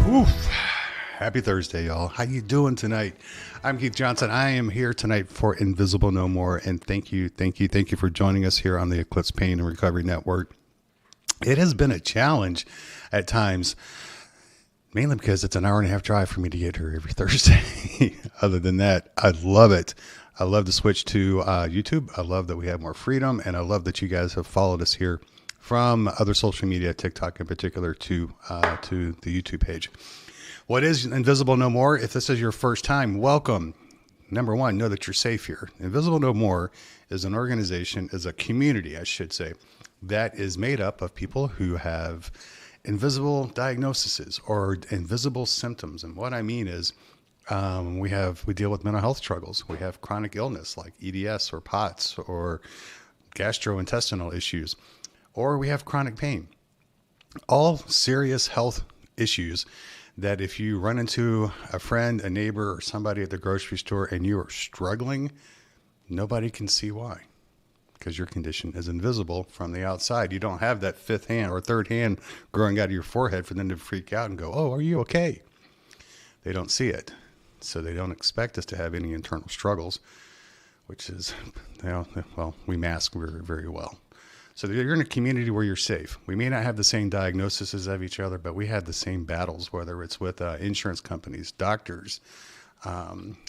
Oof. Happy Thursday, y'all. How you doing tonight? I'm Keith Johnson. I am here tonight for Invisible No More, and thank you for joining us here on the Eclipse Pain and Recovery Network. It has been a challenge at times, mainly because it's an hour and a half drive for me to get here every Thursday. Other than that, I love it. I love to switch to YouTube. I love that we have more freedom, and I love that you guys have followed us here from other social media, TikTok in particular, to the YouTube page. What is Invisible No More? If this is your first time, welcome. Number one, know that you're safe here. Invisible No More is an organization, is a community, I should say, that is made up of people who have invisible diagnoses or invisible symptoms. And what I mean is we deal with mental health struggles. We have chronic illness like EDS or POTS or gastrointestinal issues, or we have chronic pain. All serious health issues that if you run into a friend, a neighbor, or somebody at the grocery store and you are struggling, nobody can see why, because your condition is invisible from the outside. You don't have that fifth hand or third hand growing out of your forehead for them to freak out and go, "Oh, are you okay?" They don't see it. So they don't expect us to have any internal struggles, which is, we mask very, very well. So you're in a community where you're safe. We may not have the same diagnoses of each other, but we have the same battles, whether it's with insurance companies, doctors,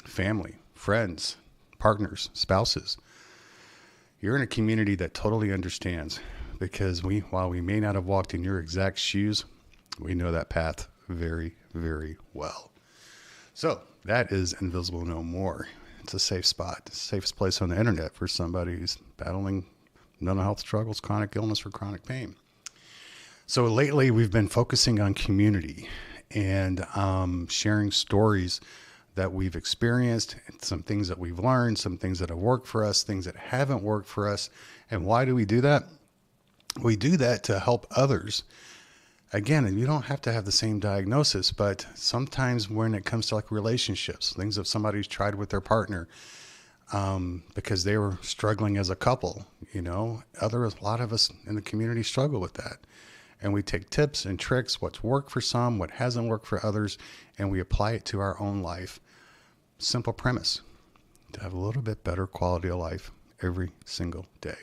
family, friends, partners, spouses. You're in a community that totally understands, because while we may not have walked in your exact shoes, we know that path very, very well. So that is Invisible No More. It's a safe spot, the safest place on the internet for somebody who's battling mental health struggles, chronic illness, or chronic pain. So lately we've been focusing on community and sharing stories that we've experienced, some things that we've learned, some things that have worked for us, things that haven't worked for us. And why do we do that? We do that to help others. Again, you don't have to have the same diagnosis, but sometimes when it comes to like relationships, things that somebody's tried with their partner, because they were struggling as a couple, a lot of us in the community struggle with that. And we take tips and tricks, what's worked for some, what hasn't worked for others, and we apply it to our own life. Simple premise: to have a little bit better quality of life every single day.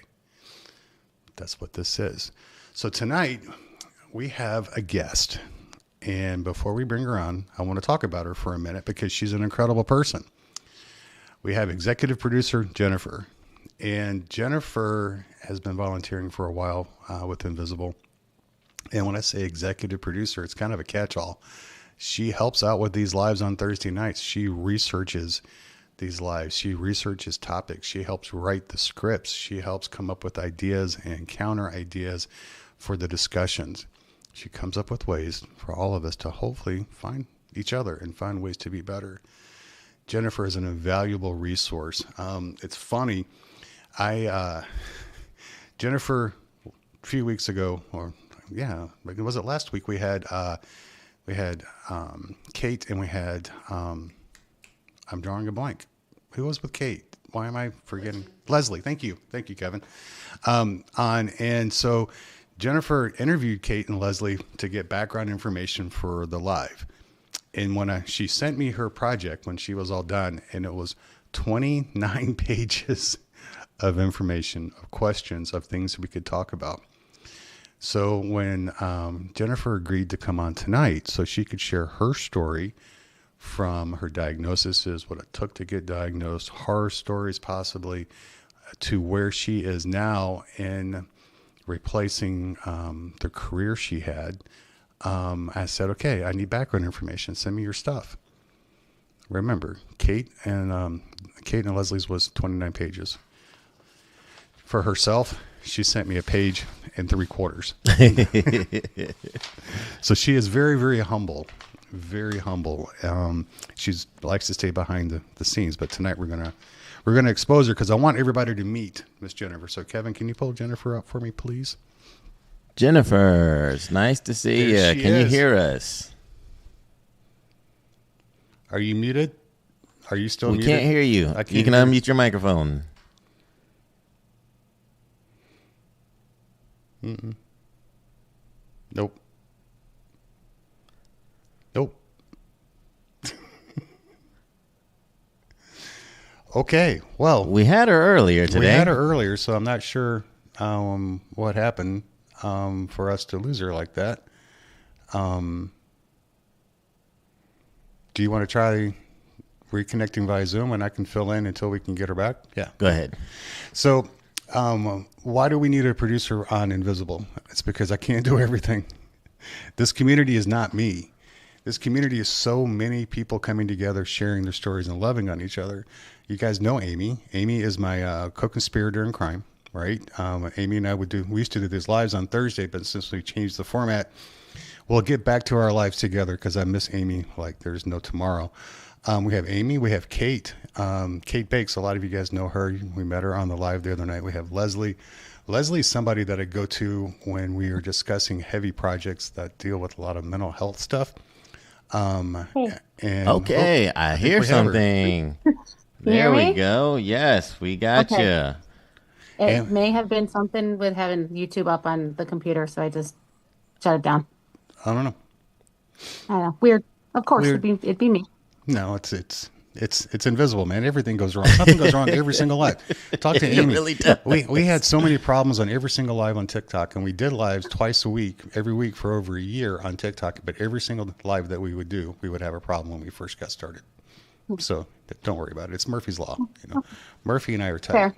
That's what this is. So tonight we have a guest. And before we bring her on, I want to talk about her for a minute because she's an incredible person. We have executive producer Jennifer, and Jennifer has been volunteering for a while with Invisible. And when I say executive producer, it's kind of a catch-all. She helps out with these lives on Thursday nights. She researches these lives. She researches topics. She helps write the scripts. She helps come up with ideas and counter ideas for the discussions. She comes up with ways for all of us to hopefully find each other and find ways to be better. Jennifer is an invaluable resource. It's funny. Jennifer, a few weeks ago, was it last week? We had Kate, and we had, I'm drawing a blank. Who was with Kate? Why am I forgetting? Leslie. Thank you, Kevin. And so Jennifer interviewed Kate and Leslie to get background information for the live. And when she sent me her project, when she was all done, and it was 29 pages of information, of questions, of things we could talk about. So when Jennifer agreed to come on tonight so she could share her story from her diagnosis, what it took to get diagnosed, horror stories possibly, to where she is now in replacing the career she had, I said, okay, I need background information. Send me your stuff. Remember, Kate and Leslie's was 29 pages. For herself, she sent me a page and 3/4. So she is very, very humble, very humble. She likes to stay behind the scenes, but tonight we're gonna expose her because I want everybody to meet Miss Jennifer. So Kevin, can you pull Jennifer up for me, please? Jennifer, it's nice to see you. Can you hear us? Are you muted? Are you still muted? We can't hear you. You can unmute your microphone. Nope. Nope. Okay. Well, We had her earlier today. we had her earlier, so I'm not sure what happened for us to lose her like that. Um, do you want to try reconnecting via Zoom and I can fill in until we can get her back? Yeah. Go ahead. So, why do we need a producer on Invisible? It's because I can't do everything. This community is not me. This community is so many people coming together, sharing their stories and loving on each other. You guys know Amy. Amy is my co-conspirator in crime, right? Amy and I we used to do these lives on Thursday, but since we changed the format, we'll get back to our lives together because I miss Amy like there's no tomorrow. We have Amy, we have Kate. Kate Bakes, a lot of you guys know her. We met her on the live the other night. We have Leslie. Leslie is somebody that I go to when we are discussing heavy projects that deal with a lot of mental health stuff. And Okay, I hear we have her. something. You hear There we me? go. Yes, we got Okay. you. It And may have been something with having YouTube up on the computer, so I just shut it down. I don't know. I don't know. Weird. Of course, Weird. it'd be me. No, it's invisible, man. Everything goes wrong. Something goes wrong every single live. Talk to It Amy. really does. We had so many problems on every single live on TikTok, and we did lives twice a week, every week for over a year on TikTok. But every single live that we would do, we would have a problem when we first got started. So don't worry about it. It's Murphy's Law. Murphy and I are tight. Fair.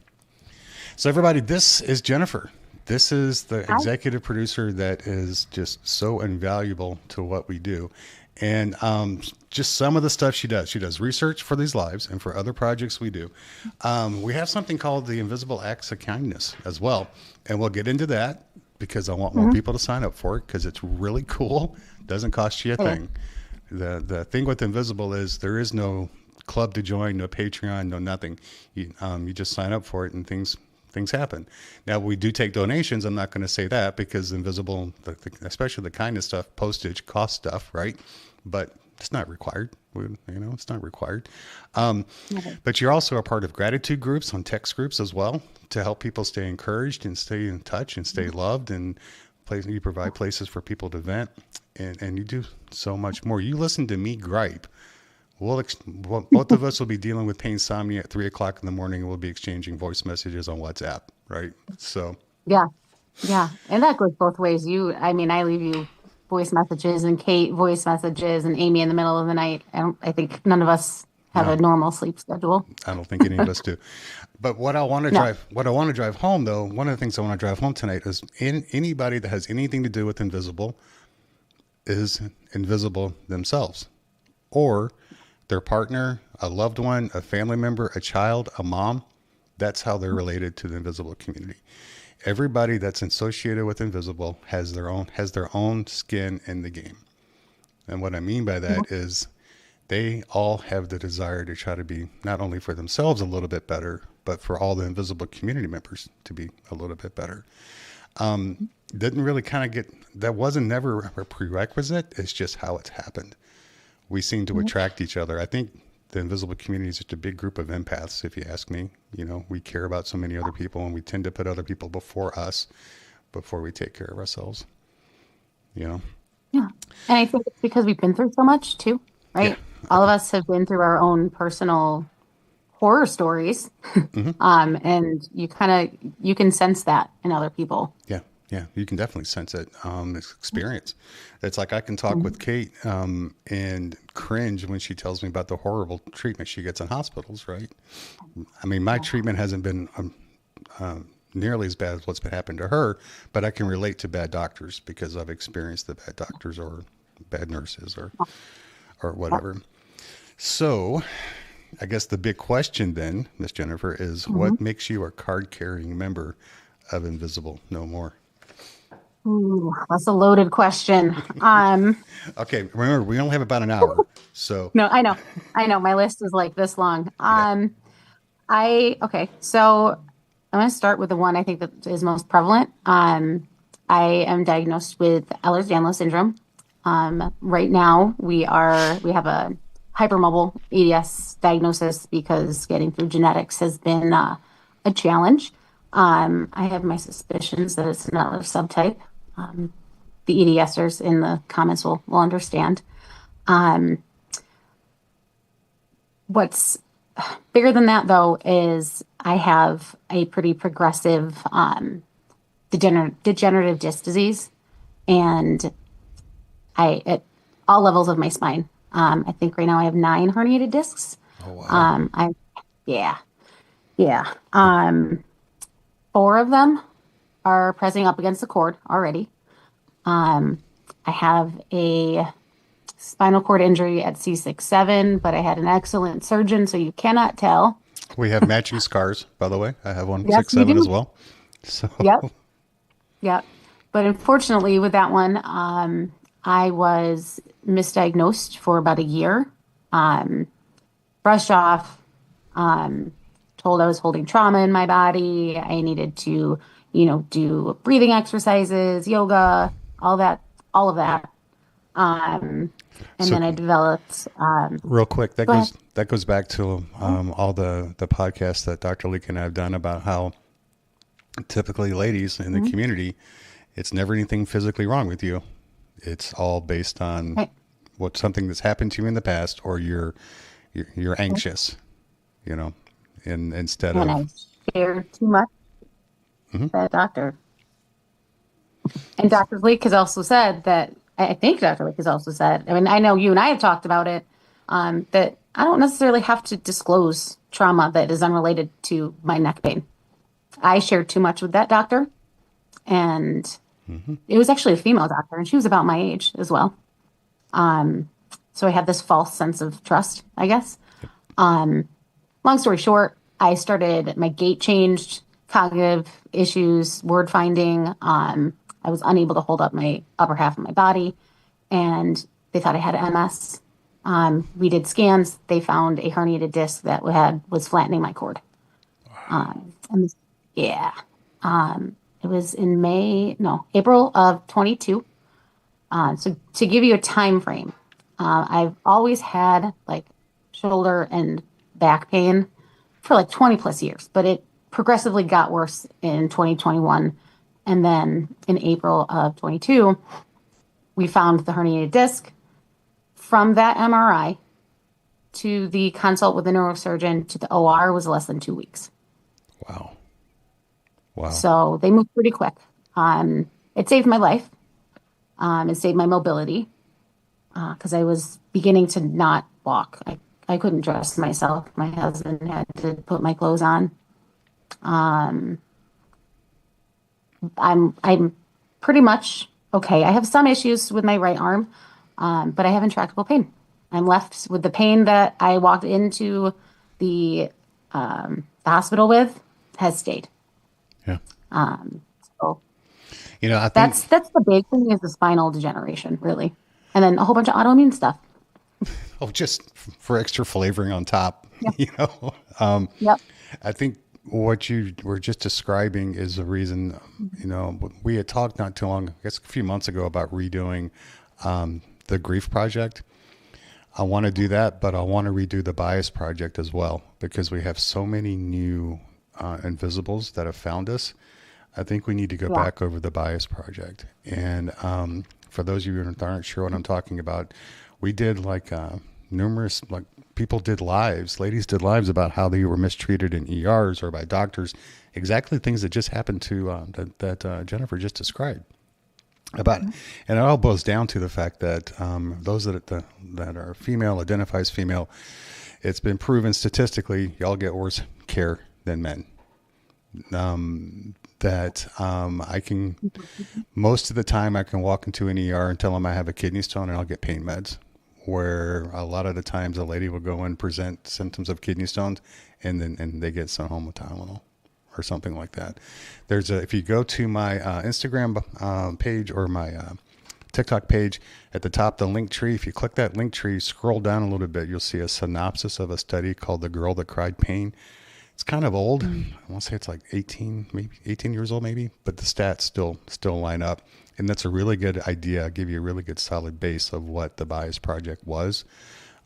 So everybody, this is Jennifer. This is the Hi. executive producer that is just so invaluable to what we do. And just some of the stuff she does. She does research for these lives and for other projects we do. We have something called the Invisible Acts of Kindness as well. And we'll get into that because I want more people to sign up for it because it's really cool. Doesn't cost you a Yeah. thing. The thing with Invisible is there is no club to join, no Patreon, no nothing. You just sign up for it and things happen. Now we do take donations. I'm not going to say that because Invisible, especially the kindness stuff, postage cost stuff, right? But it's not required. It's not required. Okay. But you're also a part of gratitude groups on text groups as well to help people stay encouraged and stay in touch and stay loved and you provide places for people to vent and you do so much more. You listen to me gripe. Both of us will be dealing with pain insomnia at 3 o'clock in the morning and we'll be exchanging voice messages on WhatsApp, right? So Yeah. Yeah. And that goes both ways. I leave you voice messages and Kate voice messages and Amy in the middle of the night. I think none of us have a no, normal sleep schedule. I don't think any of us do. But what I want to No. drive home though, one of the things I want to drive home tonight is anybody that has anything to do with Invisible is invisible themselves or their partner, a loved one, a family member, a child, a mom. That's how they're related to the Invisible community. Everybody that's associated with Invisible has their own skin in the game. And what I mean by that is they all have the desire to try to be not only for themselves a little bit better, but for all the Invisible community members to be a little bit better. Didn't really kind of that wasn't never a prerequisite. It's just how it's happened. We seem to attract each other. I think the Invisible community is just a big group of empaths, if you ask me. We care about so many other people and we tend to put other people before us, before we take care of ourselves, you know? Yeah. And I think it's because we've been through so much too, Yeah. right? All of us have been through our own personal horror stories. And you can sense that in other people. Yeah, yeah, you can definitely sense it. This experience. It's like I can talk with Kate and cringe when she tells me about the horrible treatment she gets in hospitals. Right? I mean, my treatment hasn't been nearly as bad as what's been happened to her, but I can relate to bad doctors because I've experienced the bad doctors or bad nurses or whatever. So, I guess the big question then, Miss Jennifer, is what makes you a card-carrying member of Invisible No More? Ooh, that's a loaded question. Okay, remember we only have about an hour, so No, I know. My list is like this long. yeah, Okay, so I'm going to start with the one I think that is most prevalent. I am diagnosed with Ehlers-Danlos syndrome. Right now we have a hypermobile EDS diagnosis because getting through genetics has been a challenge. I have my suspicions that it's another subtype. The EDSers in the comments will understand. Um, what's bigger than that, though, is I have a pretty progressive degenerative disc disease, and at all levels of my spine. I think right now I have 9 herniated discs. Oh, wow. I Yeah, yeah. 4 of them are pressing up against the cord already. I have a spinal cord injury at C6-7, but I had an excellent surgeon, so you cannot tell. We have matching scars, by the way. I have one Yes, six you seven do. as well. So Yep, yep. But unfortunately, with that one, I was misdiagnosed for about a year. Um, Brushed off, told I was holding trauma in my body. I needed to, do breathing exercises, yoga, all of that. Um, and so then I developed, real quick, go ahead. that goes back to all the podcasts that Dr. Leake and I have done about how typically ladies in the Mhm. community, it's never anything physically wrong with you. It's all based on Right. what something that's happened to you in the past, or you're anxious, you know, and instead When I of shared too much, Mhm. that doctor. And Dr. Leak has also said that, I think Dr. Leak has also said, I mean, I know you and I have talked about it, that I don't necessarily have to disclose trauma that is unrelated to my neck pain. I shared too much with that doctor, and it was actually a female doctor, and she was about my age as well. Um, so I had this false sense of trust, I guess. Um, Long story short, I started, my gait changed, cognitive issues, word finding. I was unable to hold up my upper half of my body, and they thought I had MS. We did scans. They found a herniated disc that was flattening my cord. And yeah, it was in April of 22. So to give you a time frame, I've always had like shoulder and back pain for like 20 plus years, but it progressively got worse in 2021. And then in April of 22, we found the herniated disc. From that MRI to the consult with the neurosurgeon to the OR was less than 2 weeks. wow, wow. So they moved pretty quick. It saved my life. It saved my mobility because I was beginning to not walk. I couldn't dress myself. My husband had to put my clothes on. Um, I'm pretty much okay. I have some issues with my right arm, but I have intractable pain. I'm left with the pain that I walked into the hospital with has stayed. Yeah. So I think, that's the big thing is the spinal degeneration, really, and then a whole bunch of autoimmune stuff. just for extra flavoring on top, Yep. you know, Yep. I think what you were just describing is the reason, we had talked not too long, I guess a few months ago, about redoing the Grief Project. I want to do that, but I want to redo the Bias Project as well because we have so many new invisibles that have found us. I think we need to go Yeah. back over the Bias Project. And for those of you that aren't sure what I'm talking about, we did numerous, people did lives, ladies did lives about how they were mistreated in ERs or by doctors, exactly things that just happened to that Jennifer just described. About, and it all boils down to the fact that those that are female, identifies female, it's been proven statistically, y'all get worse care than men. I can, most of the time I can walk into an ER and tell them I have a kidney stone and I'll get pain meds. Where a lot of the times a lady will go and present symptoms of kidney stones and they get sent home with Tylenol or something like that. If you go to my Instagram page or my TikTok page, at the top, the link tree, if you click that link tree, scroll down a little bit, you'll see a synopsis of a study called The Girl That Cried Pain. It's kind of old. I want to say it's like 18 years old maybe, but the stats still line up. And that's a really good idea. Give you a really good solid base of what the Bias Project was,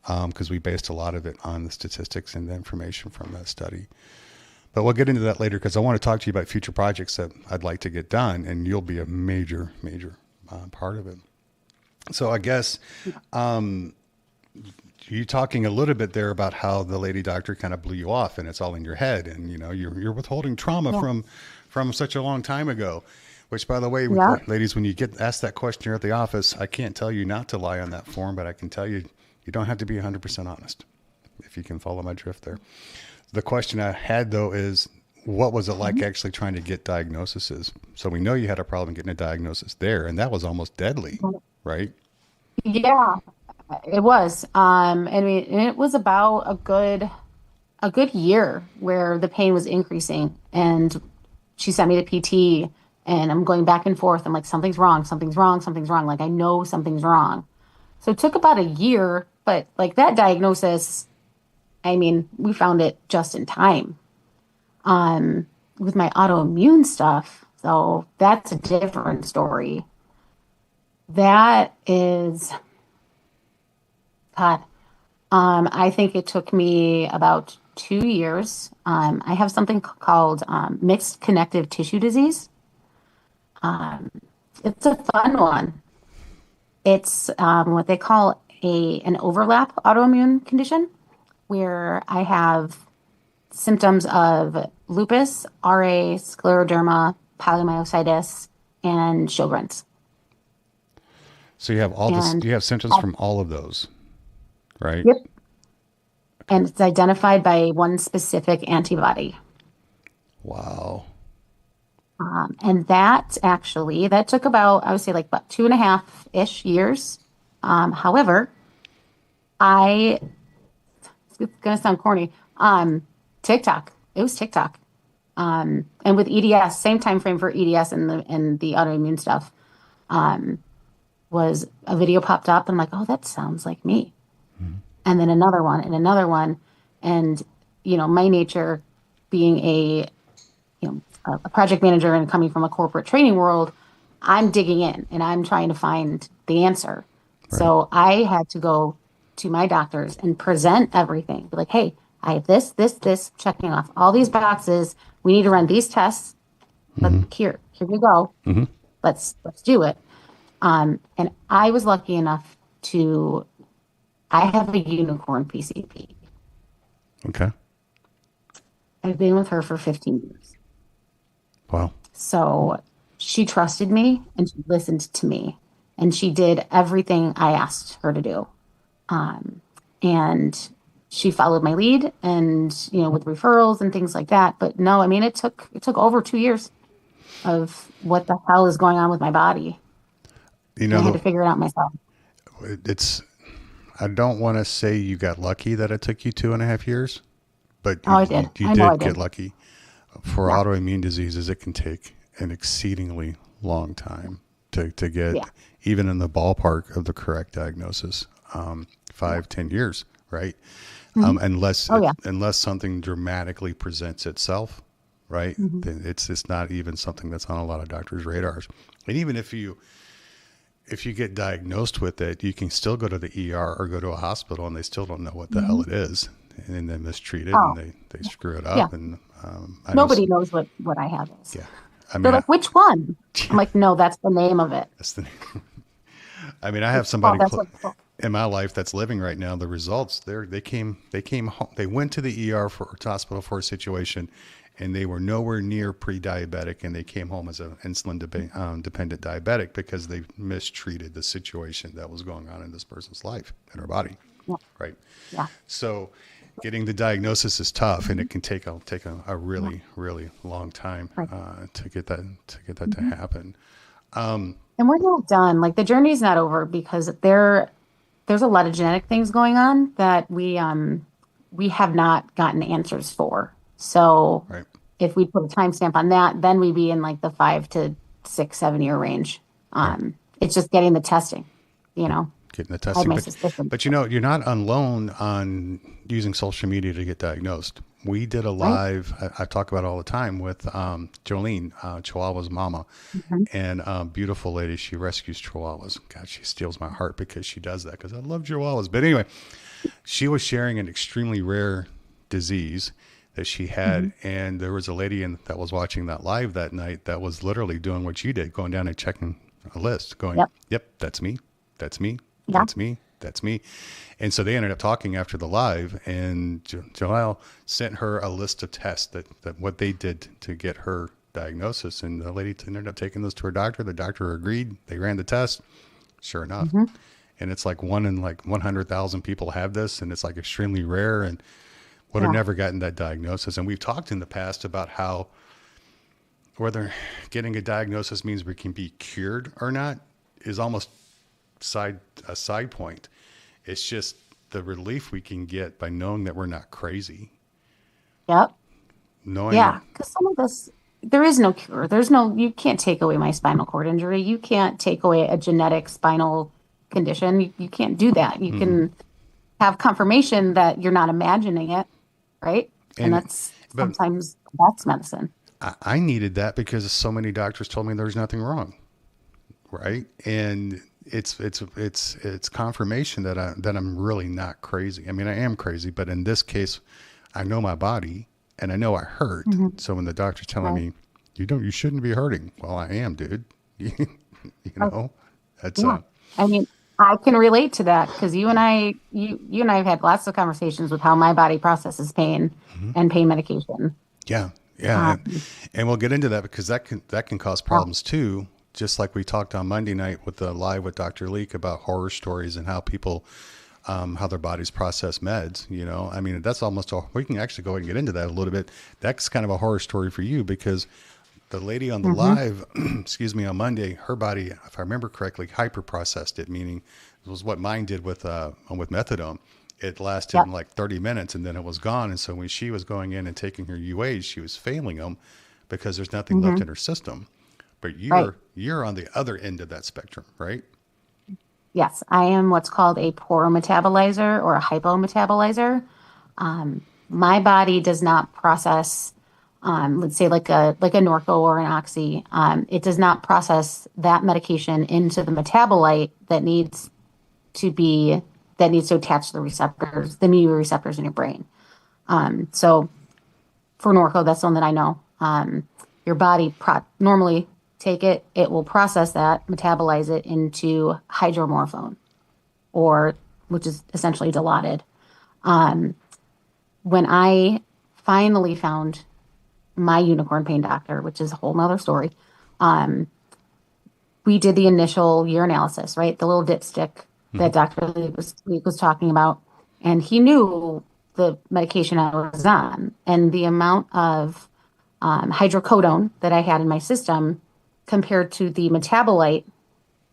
because we based a lot of it on the statistics and the information from that study. But we'll get into that later because I want to talk to you about future projects that I'd like to get done, and you'll be a major part of it. So I guess you talking a little bit there about how the lady doctor kind of blew you off and it's all in your head, and you know you're withholding trauma Yeah. from such a long time ago. Which, by the way, Yeah. ladies, when you get asked that question here at the office, I can't tell you not to lie on that form, but I can tell you you don't have to be 100% honest, if you can follow my drift there. The question I had though is, what was it like actually trying to get diagnoses? So we know you had a problem getting a diagnosis there, and that was almost deadly, right? Yeah, it was. I mean, and it was about a good year where the pain was increasing, and she sent me to PT, and I'm going back and forth. I'm like, something's wrong, something's wrong, something's wrong. Like I know something's wrong. So it took about a year, but like that diagnosis, I mean, we found it just in time. With my autoimmune stuff, so that's a different story. That is, God, I think it took me about 2 years. I have something called mixed connective tissue disease. It's a fun one. It's what they call an overlap autoimmune condition, where I have symptoms of lupus, RA, scleroderma, polymyositis, and Sjogren's. So you have all this, And you have symptoms from all of those, right? yep, and it's identified by one specific antibody. Wow. And that actually that took about, I would say, like about 2.5-ish years. However, I it's gonna sound corny. TikTok. It was TikTok. And with EDS, same time frame for EDS and the autoimmune stuff. Was a video popped up and I'm like, oh, that sounds like me. And then another one and another one. And, you know, my nature being a project manager and coming from a corporate training world, I'm digging in and I'm trying to find the answer. Right. So I had to go to my doctors and present everything. Be like, hey, I have this, checking off all these boxes. We need to run these tests. But here you go. Let's do it. And I was lucky enough I have a unicorn PCP. Okay. I've been with her for 15 years. Wow. So she trusted me and she listened to me and she did everything I asked her to do. And she followed my lead and, you know, with referrals and things like that. But no, I mean, it took over 2 years of what the hell is going on with my body. You And I had to know, figure it out myself. it's, I don't want to say you got lucky that it took you 2.5 years, but Oh, I did. you I know I did get did. lucky. For Yeah. autoimmune diseases, it can take an exceedingly long time to get Yeah. even in the ballpark of the correct diagnosis. 5, 10 years, right? Unless Oh, yeah. unless something dramatically presents itself, right? Then it's not even something that's on a lot of doctors' radars. And even if you get diagnosed with it, you can still go to the ER or go to a hospital and they still don't know what the hell it is. And they mistreat it Oh, and they screw it yeah. up. And I know, Nobody knows what I have is. yeah. I They're mean, like, which one? I'm like, no, that's the name of it. that's the, I mean, I have Oh, somebody that's what. in my life that's living right now. The results, they came home, they went to the ER for hospital for a situation, and they were nowhere near pre-diabetic, and they came home as an insulin dependent diabetic because they mistreated the situation that was going on in this person's life in her body, Yeah. right? Yeah. So, getting the diagnosis is tough, and it can take a really really long time Right. to get that to happen. And we're not done. Like the journey's not over because there's a lot of genetic things going on that we have not gotten answers for. So Right. if we put a timestamp on that, then we'd be in like the 5 to 6, 7 year range. It's just getting the testing, you know. Getting the I had testing, my suspicions. but you know, you're not alone on using social media to get diagnosed. We did a Right. live, I talk about it all the time with Jolene, Chihuahua's mama, and beautiful lady. She rescues Chihuahuas. God, she steals my heart because she does that because I love Chihuahuas. But anyway, she was sharing an extremely rare disease that she had, and there was a lady that was watching that live that night that was literally doing what you did, going down and checking a list, going, Yep. "Yep, that's me. That's me. Yeah. That's me. that's me. And so they ended up talking after the live, and Joelle sent her a list of tests that what they did to get her diagnosis. And the lady ended up taking those to her doctor. The doctor agreed. They ran the test. Sure enough. And it's like 1 in like 100,000 people have this, and it's like extremely rare and would have never gotten that diagnosis. And we've talked in the past about how whether getting a diagnosis means we can be cured or not is almost a side point. It's just the relief we can get by knowing that we're not crazy. Yep. Knowing because some of this, there is no cure. You can't take away my spinal cord injury. You can't take away a genetic spinal condition. You can't do that. You can have confirmation that you're not imagining it, right? And sometimes that's medicine. I needed that because so many doctors told me there's nothing wrong, right? And it's confirmation that I'm really not crazy. I mean, I am crazy, but in this case, I know my body and I know I hurt. So when the doctor's telling me you shouldn't be hurting, well, I am, dude. you know, that's I mean, I can relate to that because you and I have had lots of conversations with how my body processes pain and pain medication. Yeah. And we'll get into that because that can cause problems too. Just like we talked on Monday night with the live with Dr. Leak about horror stories and how people, how their bodies process meds. You know, I mean, that's we can actually go ahead and get into that a little bit. That's kind of a horror story for you because the lady on the live, excuse me, on Monday, her body, if I remember correctly, hyper processed it, meaning it was what mine did with methadone. It lasted like 30 minutes and then it was gone. And so when she was going in and taking her UAs, she was failing them because there's nothing left in her system. But you're on the other end of that spectrum, right? Yes, I am what's called a poor metabolizer or a hypometabolizer. My body does not process, let's say like a Norco or an Oxy. It does not process that medication into the metabolite that needs to attach to the receptors, the mu receptors in your brain. So for Norco, that's the one that I know. Your body normally it will process that, metabolize it into hydromorphone, which is essentially Dilaudid. When I finally found my unicorn pain doctor, which is a whole nother story, we did the initial urinalysis, right? The little dipstick that Dr. Leak was talking about. And he knew the medication I was on and the amount of hydrocodone that I had in my system compared to the metabolite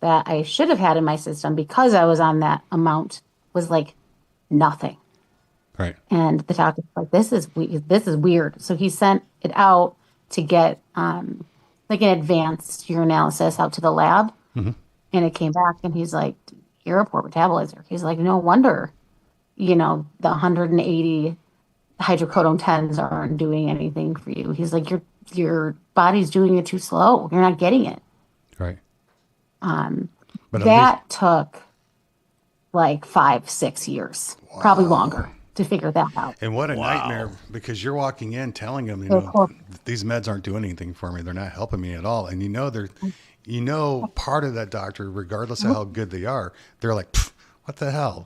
that I should have had in my system because I was on that amount was like nothing. Right. And the doctor was like, this is weird. So he sent it out to get like an advanced urinalysis out to the lab. And it came back and he's like, you're a poor metabolizer. He's like, no wonder, the 180 hydrocodone 10s aren't doing anything for you. He's like, your body's doing it too slow. You're not getting it. Right. But that took like 5-6 years, probably longer to figure that out. And what a nightmare, because you're walking in telling them, these meds aren't doing anything for me. They're not helping me at all. And part of that doctor, regardless of how good they are, they're like, what the hell?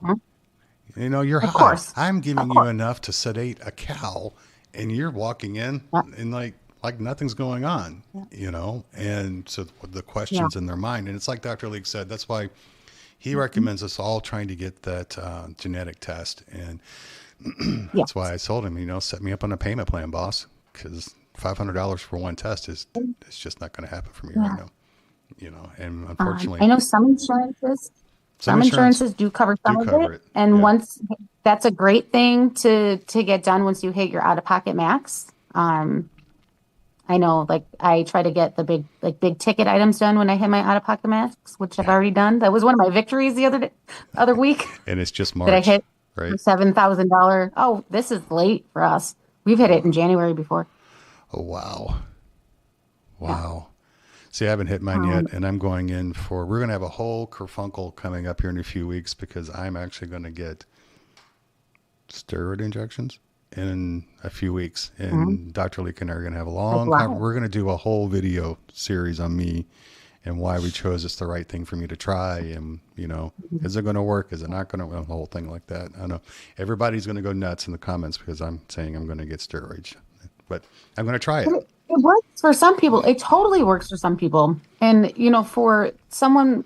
You're high. Course. I'm giving you enough to sedate a cow and you're walking in and like nothing's going on, and so the questions in their mind. And it's like Dr. Leak said, that's why he recommends us all trying to get that genetic test. And that's why I told him, set me up on a payment plan, boss, because $500 for one test it's just not going to happen for me right now. And unfortunately, I know some insurances do cover some of it. And once that's a great thing to get done once you hit your out-of-pocket max. I know, like I try to get the big ticket items done when I hit my out-of-pocket max, which I've already done. That was one of my victories the other week. And it's just March, that I hit right? $7,000. Oh, this is late for us. We've hit it in January before. Oh, wow. Yeah. See, I haven't hit mine yet, and I'm going in we're going to have a whole kerfunkel coming up here in a few weeks because I'm actually going to get steroid injections in a few weeks. And Dr. Leak and I are going to have we're going to do a whole video series on me and why we chose it's the right thing for me to try. And, is it going to work? Is it not going to, the whole thing like that. I know everybody's going to go nuts in the comments because I'm saying I'm going to get steroids, but I'm going to try it. It works for some people. It totally works for some people. And, for someone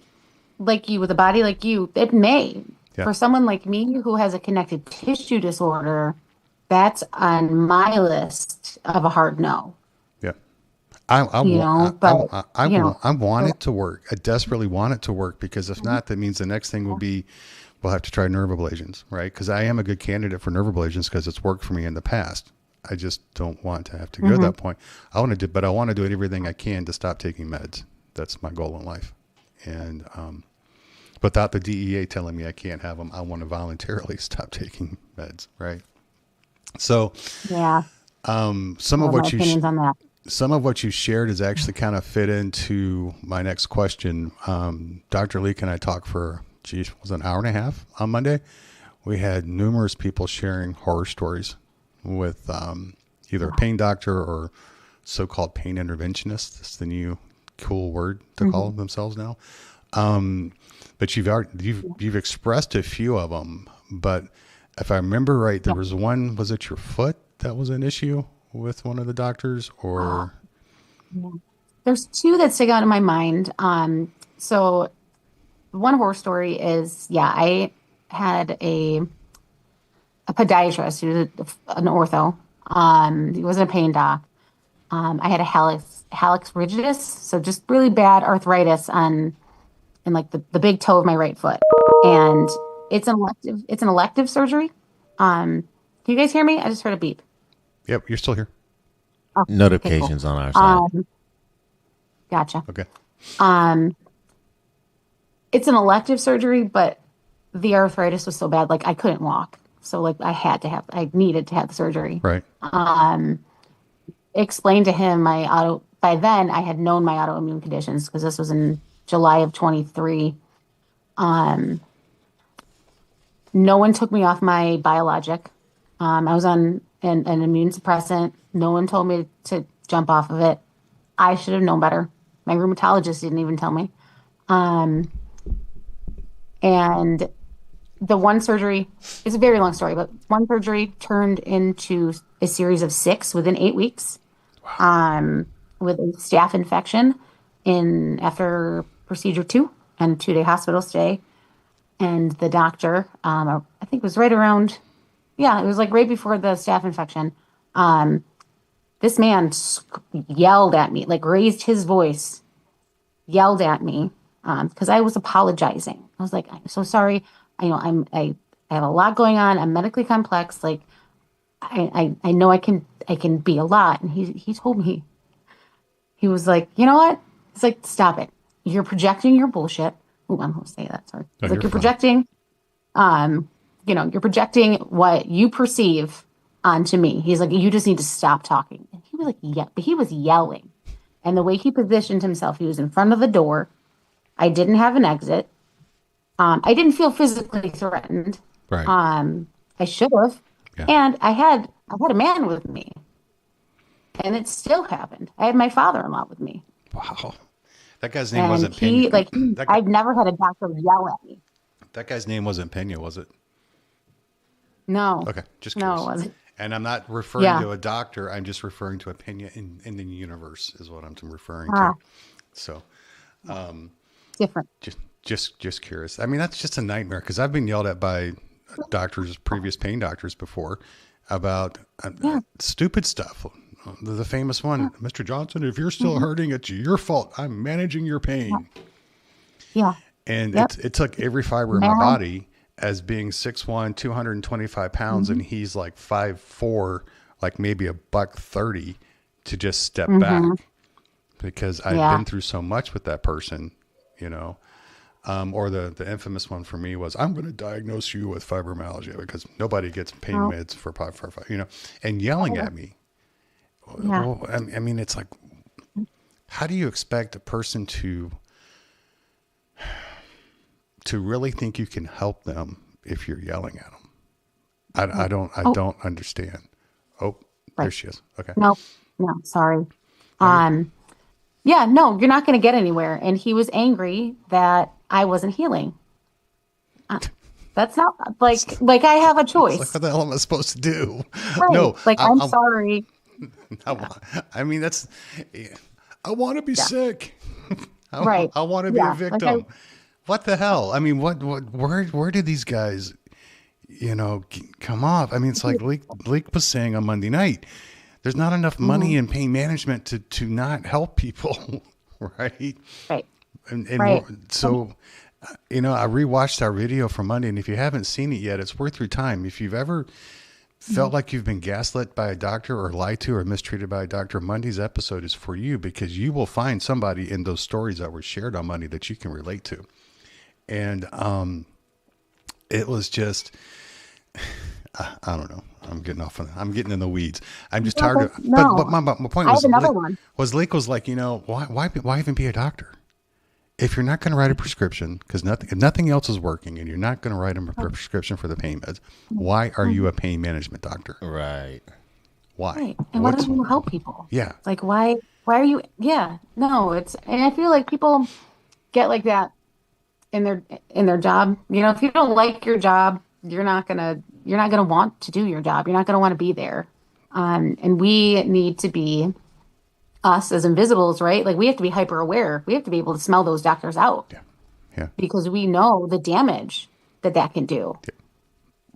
like you with a body like you, it may. Yeah. For someone like me who has a connective tissue disorder, that's on my list of a hard no. Yeah. I want it to work. I desperately want it to work, because if not, that means the next thing will be, we'll have to try nerve ablations, right? Because I am a good candidate for nerve ablations because it's worked for me in the past. I just don't want to have to go to that point. I want to do everything I can to stop taking meds. That's my goal in life. And, without the DEA telling me I can't have them, I want to voluntarily stop taking meds. Right. So, yeah. Some of what you shared is actually kind of fit into my next question. Dr. Leek and I talked for, was it an hour and a half on Monday? We had numerous people sharing horror stories with either a pain doctor or so-called pain interventionist. That's the new cool word to call themselves now. But you've expressed a few of them. But if I remember right, there was one. Was it your foot that was an issue with one of the doctors, or? There's two that stick out in my mind. So one horror story is, I had a podiatrist who was an ortho. He wasn't a pain doc. I had a hallux rigidus, so just really bad arthritis in like the big toe of my right foot, and it's an elective surgery. Can you guys hear me? I just heard a beep. Yep, you're still here. Oh, Notifications okay, cool. on our side. Gotcha. Okay. It's an elective surgery, but the arthritis was so bad, like I couldn't walk. So like I needed to have the surgery. Right. Explained to him by then I had known my autoimmune conditions, because this was in July of 23. No one took me off my biologic. I was on an immune suppressant. No one told me to jump off of it. I should have known better. My rheumatologist didn't even tell me. And the one surgery, it's a very long story, but one surgery turned into a series of 6 within 8 weeks. Wow. With a staph infection after procedure 2 and 2-day hospital stay. And the doctor, I think it was right around, it was like right before the staph infection. This man yelled at me, like raised his voice, yelled at me, because I was apologizing. I was like, I'm so sorry. I have a lot going on. I'm medically complex. Like, I know I can be a lot. And he told me, he was like, you know what? It's like, stop it. You're projecting your bullshit. Oh, I'm going to say that. Sorry. No, like, you're fine. projecting, you're projecting what you perceive onto me. He's like, you just need to stop talking. And he was like, yeah, but he was yelling. And the way he positioned himself, he was in front of the door. I didn't have an exit. I didn't feel physically threatened. Right. I should have. Yeah. And I had a man with me. And it still happened. I had my father-in-law with me. Wow. That guy's name wasn't Pena. I've never had a doctor yell at me. That guy's name wasn't Pena, was it? No. Okay, just curious. No, it wasn't. And I'm not referring to a doctor. I'm just referring to a Pena in the universe is what I'm referring to. So, different. Just curious. I mean, that's just a nightmare, because I've been yelled at by doctors, previous pain doctors before, about stupid stuff. The famous one, Mr. Johnson, if you're still hurting, it's your fault. I'm managing your pain. Yeah. And it took every fiber of my body as being 6'1", 225 pounds, and he's like 5'4", like maybe $130, to just step back, because I've been through so much with that person, or the infamous one for me was, I'm going to diagnose you with fibromyalgia, because nobody gets pain meds for 5, and yelling at me. Yeah. Well, I mean, it's like, how do you expect a person to really think you can help them if you're yelling at them? I don't understand. Oh, there she is. Okay. No, sorry. Yeah, no, you're not going to get anywhere. And he was angry that I wasn't healing. Uh, That's not like I have a It's like, choice, what the hell am I supposed to do? right? No, Like I'm sorry. I, Yeah, wa- I mean, that's, I want to be yeah, sick. right. I want to be a Yeah, like I victim. What the hell? I mean, where do these guys, come off? I mean, it's like Leak was saying on Monday night, there's not enough money mhm, in pain management to not help people, right? right, And right. so, I rewatched our video from Monday, and if you haven't seen it yet, it's worth your time. If you've ever felt Mhm. like you've been gaslit by a doctor or lied to or mistreated by a doctor, Monday's episode is for you because you will find somebody in those stories that were shared on Monday that you can relate to. And it was just, I don't know. I'm getting in the weeds. I'm just tired Okay, of, but no, my point I have was, another one. Lake was like, why even be a doctor? If you're not going to write a prescription, because if nothing else is working and you're not going to write them a prescription for the pain meds, why are you Mhm. a pain management doctor? Right. Why? Right. And what What's, does it help people? yeah, Like why are you yeah, no, it's and I feel like people get like that in their job. You know, if you don't like your job, you're not gonna want to do your job. You're not gonna want to be there. And we need to be us as invisibles, right? Like we have to be hyper aware. We have to be able to smell those doctors out yeah, yeah, because we know the damage that that can do.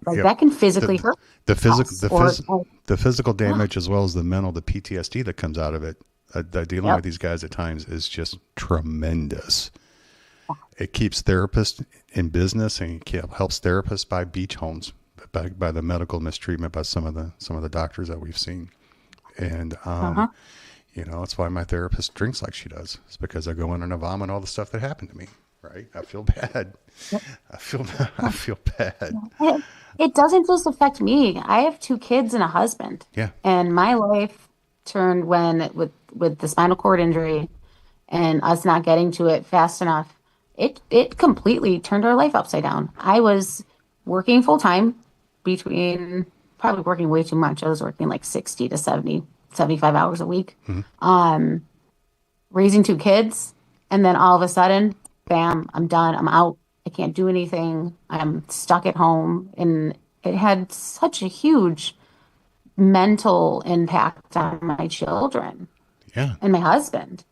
Like yep. that can physically The, hurt the physical, us or the physical yeah, damage as well as the mental, the PTSD that comes out of it, dealing with yep. these guys at times is just tremendous. It keeps therapists in business and helps therapists buy beach homes by the medical mistreatment by some of the doctors that we've seen. And Uh-huh. that's why my therapist drinks like she does. It's because I go in and I vomit all the stuff that happened to me. Right? I feel bad. Yep. I feel I feel bad. It, it doesn't just affect me. I have two kids and a husband, Yeah. and my life turned when with the spinal cord injury and us not getting to it fast enough. It completely turned our life upside down. I was working full time between probably working way too much. I was working like 60 to 70, 75 hours a week. Mm-hmm. Raising two kids, and then all of a sudden, bam, I'm done. I'm out. I can't do anything. I'm stuck at home. And it had such a huge mental impact on my children Yeah. and my husband,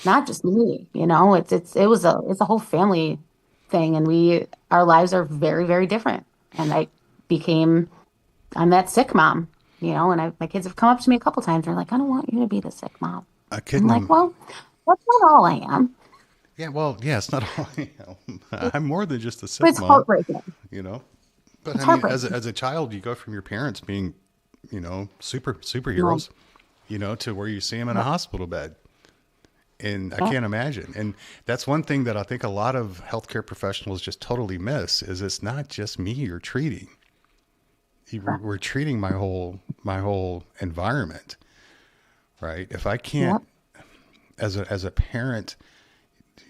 not just me, you know, it's a whole family thing. And our lives are very, very different. And I'm that sick mom, you know, and my kids have come up to me a couple times. They're like, I don't want you to be the sick mom. I I'm couldn't. like, well, that's not all I am. Yeah. Well, yeah. It's not all. I'm more than just a But sick it's mom. heartbreaking. You know. But It's I mean, as heartbreaking. as a child, you go from your parents being, No, superheroes, to where you see them in a yeah, hospital bed. And I yeah, can't imagine. And that's one thing that I think a lot of healthcare professionals just totally miss is it's not just me you're treating. correct. We're treating my whole environment, right? If I can't, Yep. as a parent,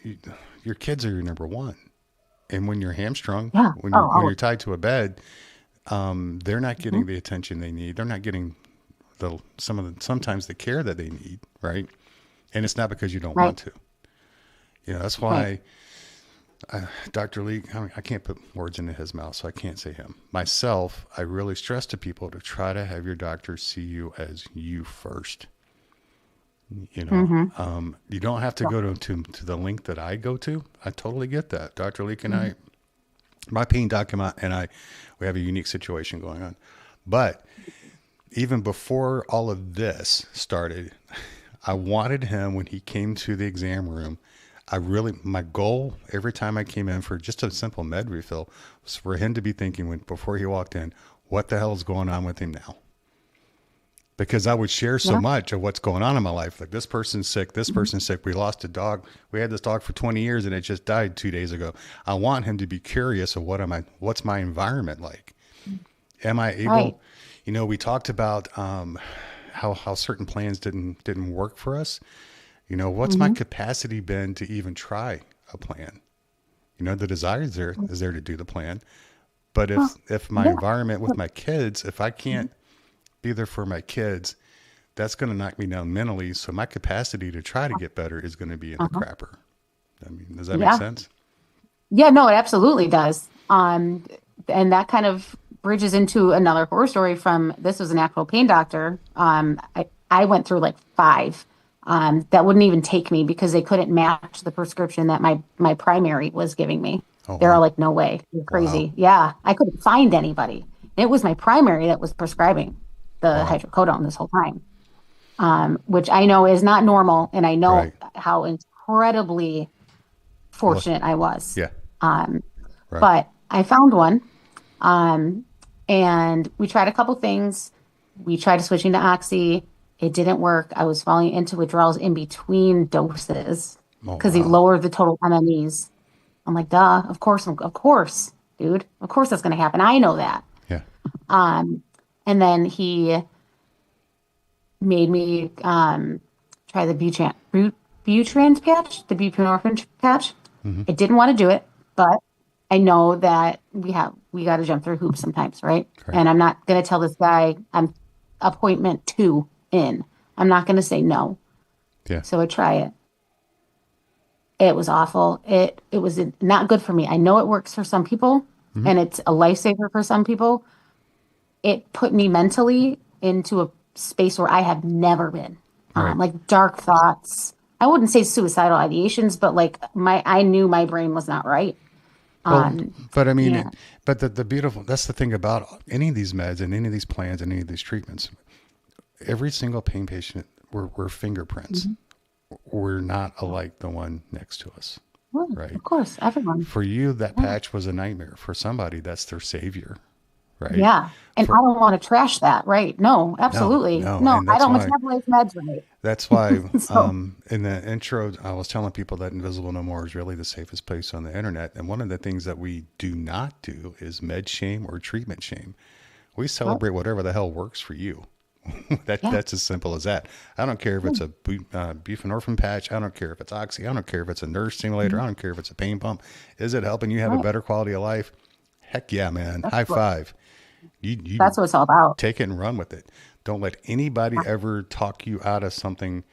you, your kids are your number one. And when you're hamstrung, Yeah. when you're tied to a bed, they're not Mhm. getting the attention they need. They're not getting sometimes the care that they need, right? And it's not because you don't Right. want to. That's Right. why Dr. Lee, I can't put words into his mouth, so I can't say him. Myself, I really stress to people to try to have your doctor see you as you first. Hmm. You don't have to Yeah. go to the link that I go to. I totally get that. Dr. Leak and Hmm. my pain doc and I, we have a unique situation going on. But even before all of this started, I wanted him when he came to the exam room. My goal every time I came in for just a simple med refill was for him to be thinking before he walked in, what the hell is going on with him now? Because I would share so Yeah. much of what's going on in my life. Like this person's sick, this Hmm. person's sick. We lost a dog. We had this dog for 20 years and it just died 2 days ago. I want him to be curious of what's my environment like? Am I Right. able, we talked about how certain plans didn't work for us. What's my Hmm. capacity been to even try a plan? The desire is there to do the plan. But Well, if my yeah. environment with my kids, if I can't be there for my kids, that's going to knock me down mentally. So my capacity to try to get better is going to be in the crapper. I mean, does that make sense? Yeah, no, it absolutely does. And that kind of bridges into another horror story from, this was an actual pain doctor. I went through like 5 that wouldn't even take me because they couldn't match the prescription that my primary was giving me. They're all like, no way, you're crazy. Wow. Yeah, I couldn't find anybody. It was my primary that was prescribing the hydrocodone this whole time, which I know is not normal. And I know how incredibly fortunate I was. Yeah. But I found one, and we tried a couple things. We tried switching to Oxy. It didn't work. I was falling into withdrawals in between doses because he lowered the total MMEs. I'm like, duh, of course, dude. Of course that's going to happen. I know that. Yeah. And then he made me try the Butrans patch, the buprenorphine patch. I didn't want to do it, but I know that we got to jump through hoops sometimes, right? And I'm not going to tell this guy I'm appointment 2 in. I'm not going to say no. Yeah. So I try it. It was awful. It was not good for me. I know it works for some people, and it's a lifesaver for some people. It put me mentally into a space where I have never been. Like dark thoughts. I wouldn't say suicidal ideations, but like I knew my brain was not right. But I mean, but the beautiful, that's the thing about any of these meds and any of these plans and any of these treatments. Every single pain patient, we're fingerprints. We're not alike the one next to us. Well, right. Of course, everyone. For you, that patch was a nightmare. For somebody, that's their savior. Right. Yeah. And I don't want to trash that. Right. No, absolutely. No, I don't metabolize meds right. That's why in the intro, I was telling people that Invisible No More is really the safest place on the internet. And one of the things that we do not do is med shame or treatment shame. We celebrate whatever the hell works for you. That's as simple as that. I don't care if it's a buprenorphine patch. I don't care if it's Oxy. I don't care if it's a nerve stimulator. I don't care if it's a pain pump. Is it helping you have a better quality of life? Heck yeah, man. High five. You that's what it's all about. Take it and run with it. Don't let anybody ever talk you out of something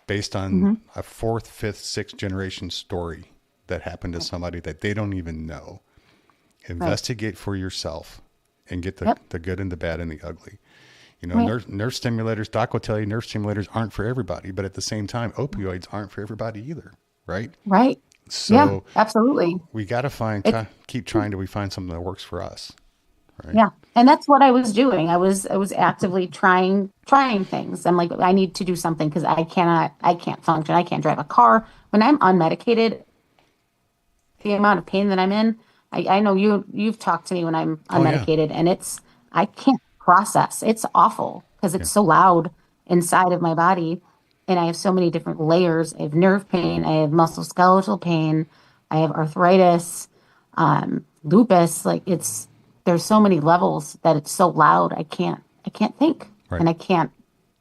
based on a 4th, 5th, 6th generation story that happened to somebody that they don't even know. Investigate for yourself and get the good and the bad and the ugly. You know, nerve stimulators, doc will tell you nerve stimulators aren't for everybody, but at the same time, opioids aren't for everybody either. Right. Right. So absolutely. We got to keep trying till we find something that works for us. Right. Yeah. And that's what I was doing. I was actively trying things. I'm like, I need to do something because I can't function. I can't drive a car. When I'm unmedicated, the amount of pain that I'm in, I know you've talked to me when I'm unmedicated and I can't process. It's awful because it's so loud inside of my body. And I have so many different layers. I have nerve pain. I have musculoskeletal pain. I have arthritis, lupus. Like there's so many levels that it's so loud. I can't think and I can't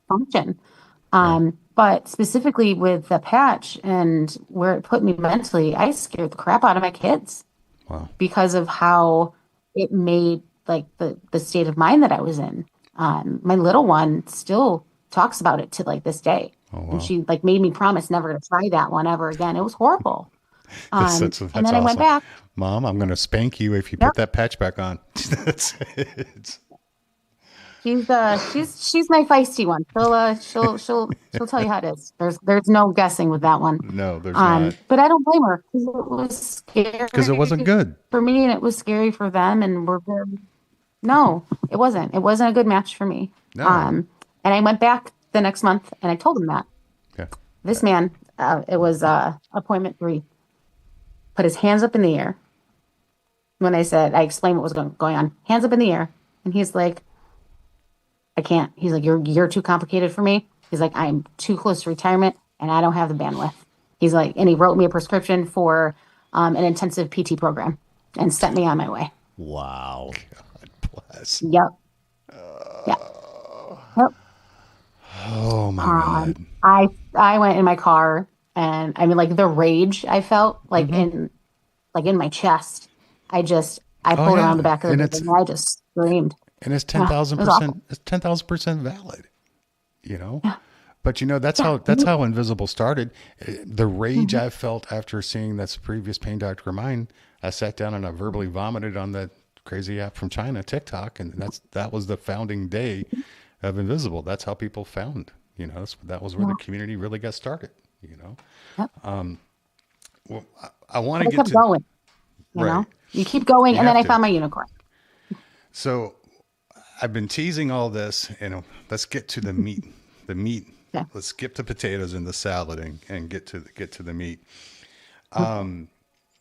function. But specifically with the patch and where it put me mentally, I scared the crap out of my kids because of how it made like the state of mind that I was in. My little one still talks about it to like this day. And she like made me promise never to try that one ever again. It was horrible. That's and then awesome. I went back. Mom, I'm going to spank you if you put that patch back on. That's it. She's my feisty one. She'll tell you how it is. There's no guessing with that one. No, there's not. But I don't blame her because it was scary. Because it wasn't good for me, and it was scary for them. And no, it wasn't. It wasn't a good match for me. No. And I went back the next month and I told him that. Yeah. This man, it was appointment 3, put his hands up in the air. When I explained what was going on, hands up in the air, and he's like, I can't. He's like, you're too complicated for me. He's like, I'm too close to retirement and I don't have the bandwidth. He's like, and he wrote me a prescription for an intensive PT program and sent me on my way. Wow. God bless. Yep. Yep. Oh my God. I went in my car and I mean like the rage I felt like in my chest. I pulled around the back of the building and I just screamed. And it's 10,000%. It's 10,000% valid. you know. Yeah. But that's how Invisible started. The rage I felt after seeing this previous pain doctor of mine, I sat down and I verbally vomited on that crazy app from China, TikTok, and that was the founding day of Invisible. That's how people found, that was where the Yeah. community really got started. Yep. Well, I want But to I get kept to going, right. you keep going. You And then have I to. found my unicorn. So I've been teasing all this, let's get to the meat. The meat. Yeah. Let's skip the potatoes and the salad and get to the meat.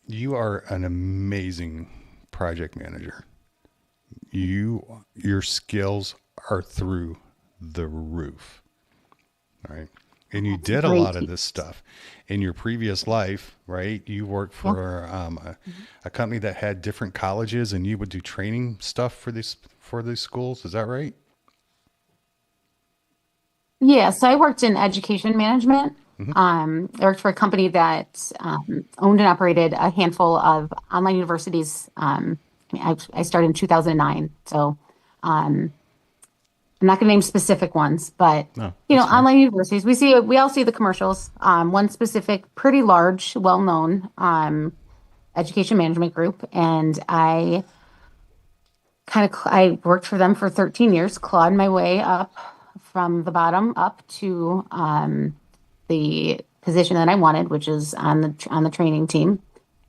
You are an amazing project manager. Your skills are through the roof. All right. And you did a Great. lot of this stuff in your previous life, right? You worked for a company that had different colleges, and you would do training stuff for these schools. Is that right? Yeah, so I worked in education management. I worked for a company that owned and operated a handful of online universities. I started in 2009, so I'm not going to name specific ones, but No, that's fine. online universities. We all see the commercials. One specific, pretty large, well-known education management group, and I worked for them for 13 years, clawed my way up from the bottom up to the position that I wanted, which is on the training team,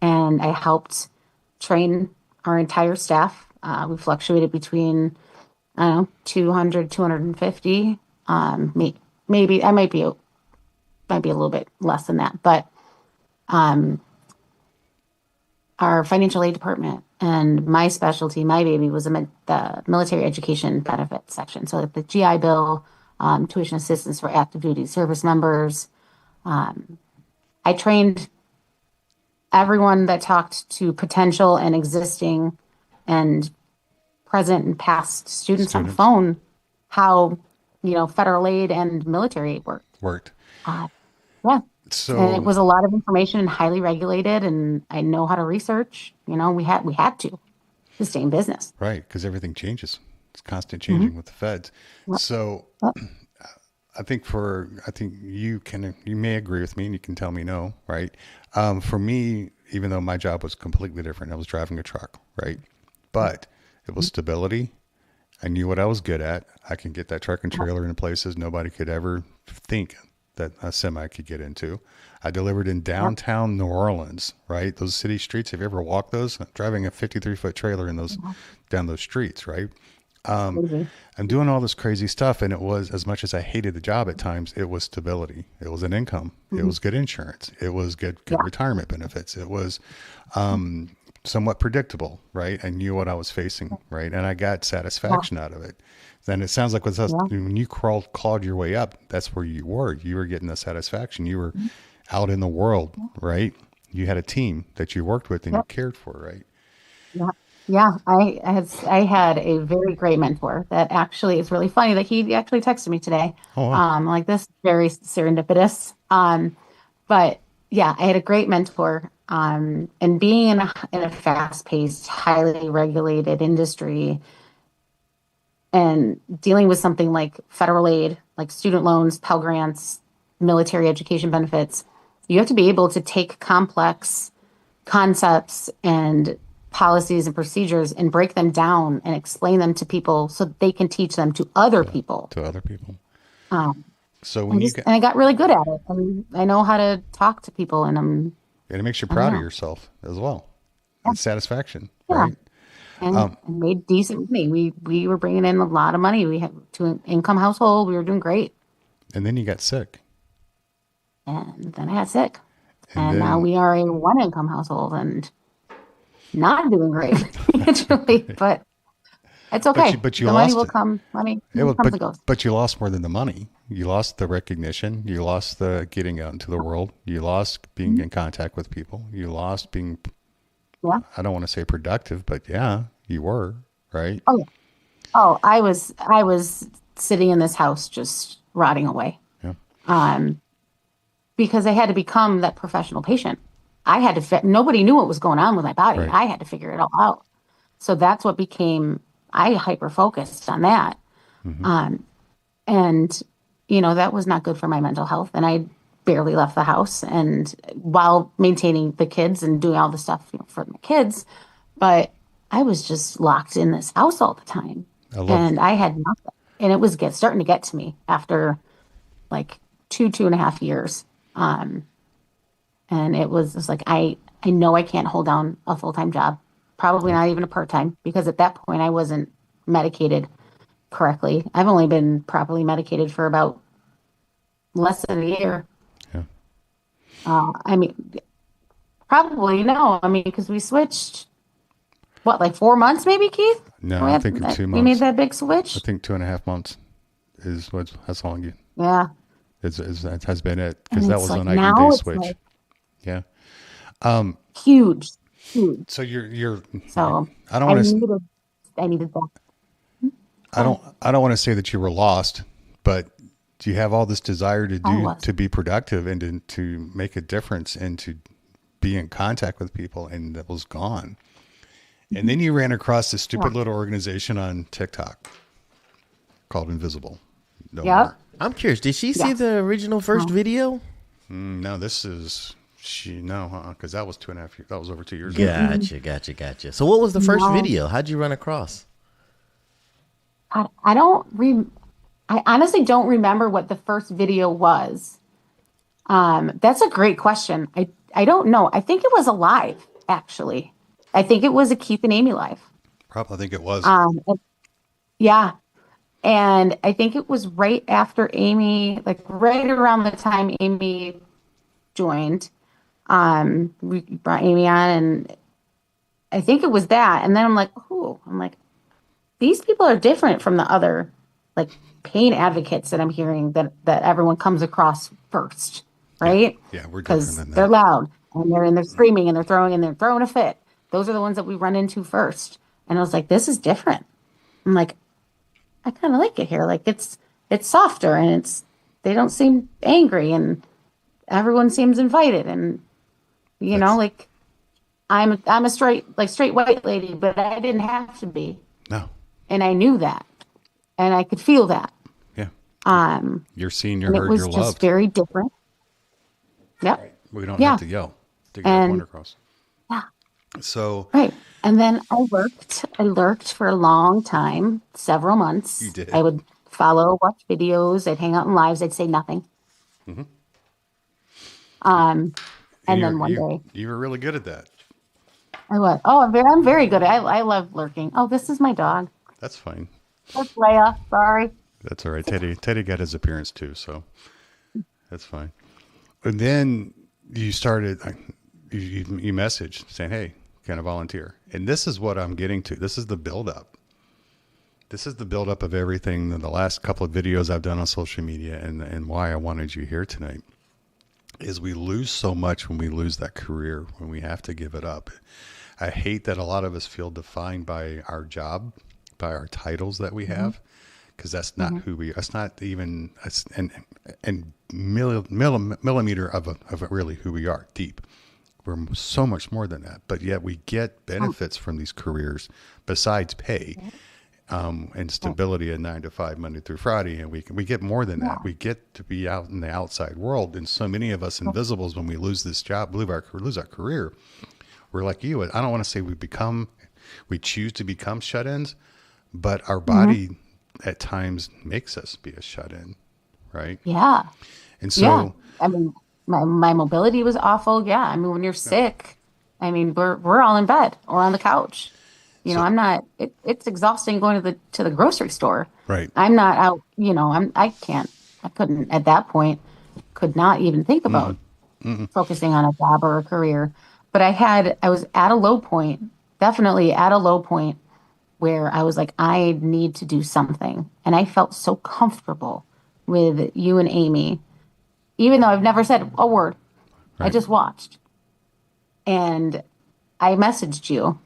and I helped train our entire staff. We fluctuated between, I don't know, 200, 250. Maybe I might be a little bit less than that, but our financial aid department and my specialty, my baby was the military education benefits section. So like the GI Bill, tuition assistance for active duty service members. I trained everyone that talked to potential and existing and present and past students on the Students phone how, federal aid and military aid worked. worked. Yeah. And it So was a lot of information and highly regulated, and I know how to research. We had to stay in business. right, because everything changes. It's constant changing with the feds. Yep. So Yep. I think you may agree with me, and you can tell me no, right? For me, even though my job was completely different, I was driving a truck, right? But it was stability. I knew what I was good at. I can get that truck and trailer into places nobody could ever think that a semi could get into. I delivered in downtown New Orleans, right? Those city streets. Have you ever walked those? Driving a 53-foot trailer in those down those streets, right? Crazy. I'm doing all this crazy stuff, and it was, as much as I hated the job at times, it was stability. It was an income. It was good insurance. It was good retirement benefits. It was somewhat predictable, right? I knew what I was facing, right? And I got satisfaction out of it. Then it sounds like with us, when you clawed your way up, that's where you were. You were getting the satisfaction. You were out in the world, right? You had a team that you worked with and you cared for, right? Yeah. Yeah. I had a very great mentor that actually is really funny that he actually texted me today. Oh, wow. Like this very serendipitous. But yeah, I had a great mentor. And being in a fast-paced, highly regulated industry and dealing with something like federal aid, like student loans, Pell Grants, military education benefits, you have to be able to take complex concepts and policies and procedures and break them down and explain them to people so that they can teach them to other people. To other people. Um, So when and I got really good at it. And I know how to talk to people, and and it makes you proud of yourself as well. And satisfaction, right? and made decent money. We were bringing in a lot of money. We had two income household. We were doing great. And then you got sick. And then I got sick. And And now then, we are a one income household and not doing great financially, but it's okay. but you The money lost will it. come. Money It was, comes and goes. but you lost more than the money. You lost the recognition. You lost the getting out into the world. You lost being in contact with people. You lost being, Yeah. I don't want to say productive, but yeah, you were, right? Oh yeah. Oh, I was sitting in this house just rotting away. Yeah. Because I had to become that professional patient. I had to nobody knew what was going on with my body. Right. I had to figure it all out. So that's what became, I hyper focused on that. And that was not good for my mental health. And I barely left the house and while maintaining the kids and doing all the stuff, for the kids, but I was just locked in this house all the time. I love And I had nothing. And it was starting to get to me after like 2.5 years. And it was just like, I know I can't hold down a full-time job, probably not even a part-time, because at that point I wasn't medicated correctly. I've only been properly medicated for about less than a year. Yeah. I mean, probably no. I mean, because we switched, what, like 4 months maybe, Keith? No, I think 2 months. We made that big switch. I think 2.5 months is that's long you. Yeah. It has been it, because And that it's was like a night now and day it's switch. like Yeah. huge, huge. So you're. So I don't want to. I needed that. I don't want to say that you were lost, but do you have all this desire to to be productive and to make a difference and to be in contact with people, and that was gone. And then you ran across this stupid little organization on TikTok called Invisible. No Yep. more. I'm curious. Did she see the original first video? No, this is because that was 2.5 years. That was over 2 years ago. Gotcha. So what was the first No. video? How'd you run across? I honestly don't remember what the first video was. That's a great question. I don't know. I think it was a live, actually. I think it was a Keith and Amy live. Probably, I think it was. Yeah. And I think it was right after Amy, like right around the time Amy joined. We brought Amy on, and I think it was that. And then I'm like, these people are different from the other like pain advocates that I'm hearing that everyone comes across first, right? Yeah, we're different Because than that. they're loud and they're screaming and they're throwing a fit. Those are the ones that we run into first. And I was like, this is different. I'm like, I kind of like it here. Like it's softer and they don't seem angry and everyone seems invited. And like I'm a straight white lady, but I didn't have to be. No. And I knew that. And I could feel that. Yeah. You're seen, you're And heard, it was you're just loved. very different. Yep. We don't Yeah. have to yell to get a point across. Yeah. So Right. And then I lurked for a long time, several months. You did. I would watch videos, I'd hang out in lives, I'd say nothing. Mm-hmm. And then one day you were really good at that. I was. Oh, I'm very good. I love lurking. Oh, this is my dog. That's fine. That's Leia. Sorry. That's all right. Teddy got his appearance too, so that's fine. And then you started, you messaged saying, "Hey, can I volunteer?" And this is what I'm getting to. This is the buildup. This is the buildup of everything. The last couple of videos I've done on social media, and why I wanted you here tonight is we lose so much when we lose that career, when we have to give it up. I hate that a lot of us feel defined by our job, by our titles that we have, because that's not who we. That's not even and millimeter of really who we are deep. We're so much more than that, but yet we get benefits from these careers besides pay and stability at 9 to 5, Monday through Friday, and we get more than that. We get to be out in the outside world, and so many of us invisibles, when we lose this job, lose our career, we're like you. I don't want to say we choose to become shut-ins, but our body at times makes us be a shut-in, right? Yeah. And so, I mean, my mobility was awful. Yeah. I mean, when you're sick, I mean, we're all in bed or on the couch. I'm not. It's exhausting going to the grocery store. right. I'm not out. I couldn't at that point. Could not even think about focusing on a job or a career. But I was at a low point. Definitely at a low point where I was like, I need to do something. And I felt so comfortable with you and Amy, even though I've never said a word. I Right. just watched. And I messaged you.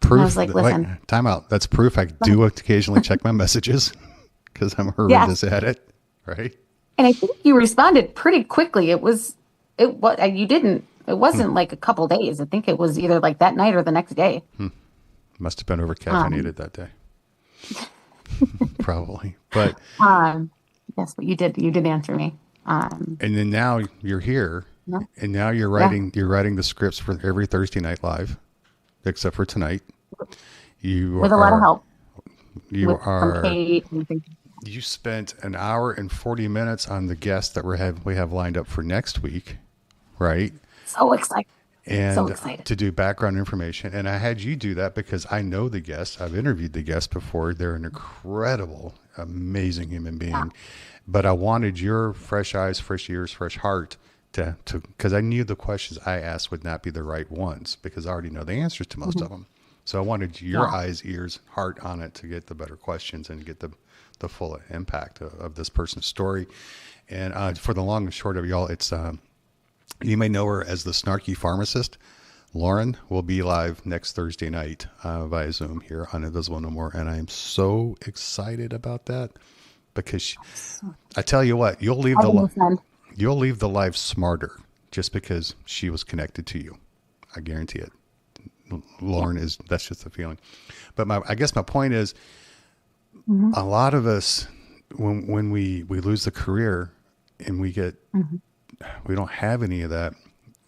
Proof. I was like, listen. Wait, time out. That's proof. I do occasionally check my messages because I'm horrendous at it. Right. And I think you responded pretty quickly. It wasn't like a couple days. I think it was either like that night or the next day. Must have been over caffeinated that day. Probably. But Yes, but you did answer me. And then now you're here, No, and now yeah, you're writing the scripts for every Thursday Night Live, except for tonight. You with a lot of are help you with from are Kate and things. you spent an hour and 40 minutes on the guests that we have lined up for next week, right? So excited. So And excited. to do background information. And I had you do that because I know the guests. I've interviewed the guests before. They're an incredible, amazing human Yeah. being. But I wanted your fresh eyes, fresh ears, fresh heart because I knew the questions I asked would not be the right ones because I already know the answers to most Mhm. of them. So I wanted your Yeah. eyes, ears, heart on it to get the better questions and get the full impact of this person's story. And for the long and short of y'all, it's you may know her as the snarky pharmacist. Lauren will be live next Thursday night via Zoom here on Invisible No More, and I am so excited about that because I tell you what, I've been listening. you'll leave the live smarter just because she was connected to you. I guarantee it. Yeah. Lauren is that's just the feeling. But I guess my point is Hmm. a lot of us when we lose the career and Hmm. we don't have any of that,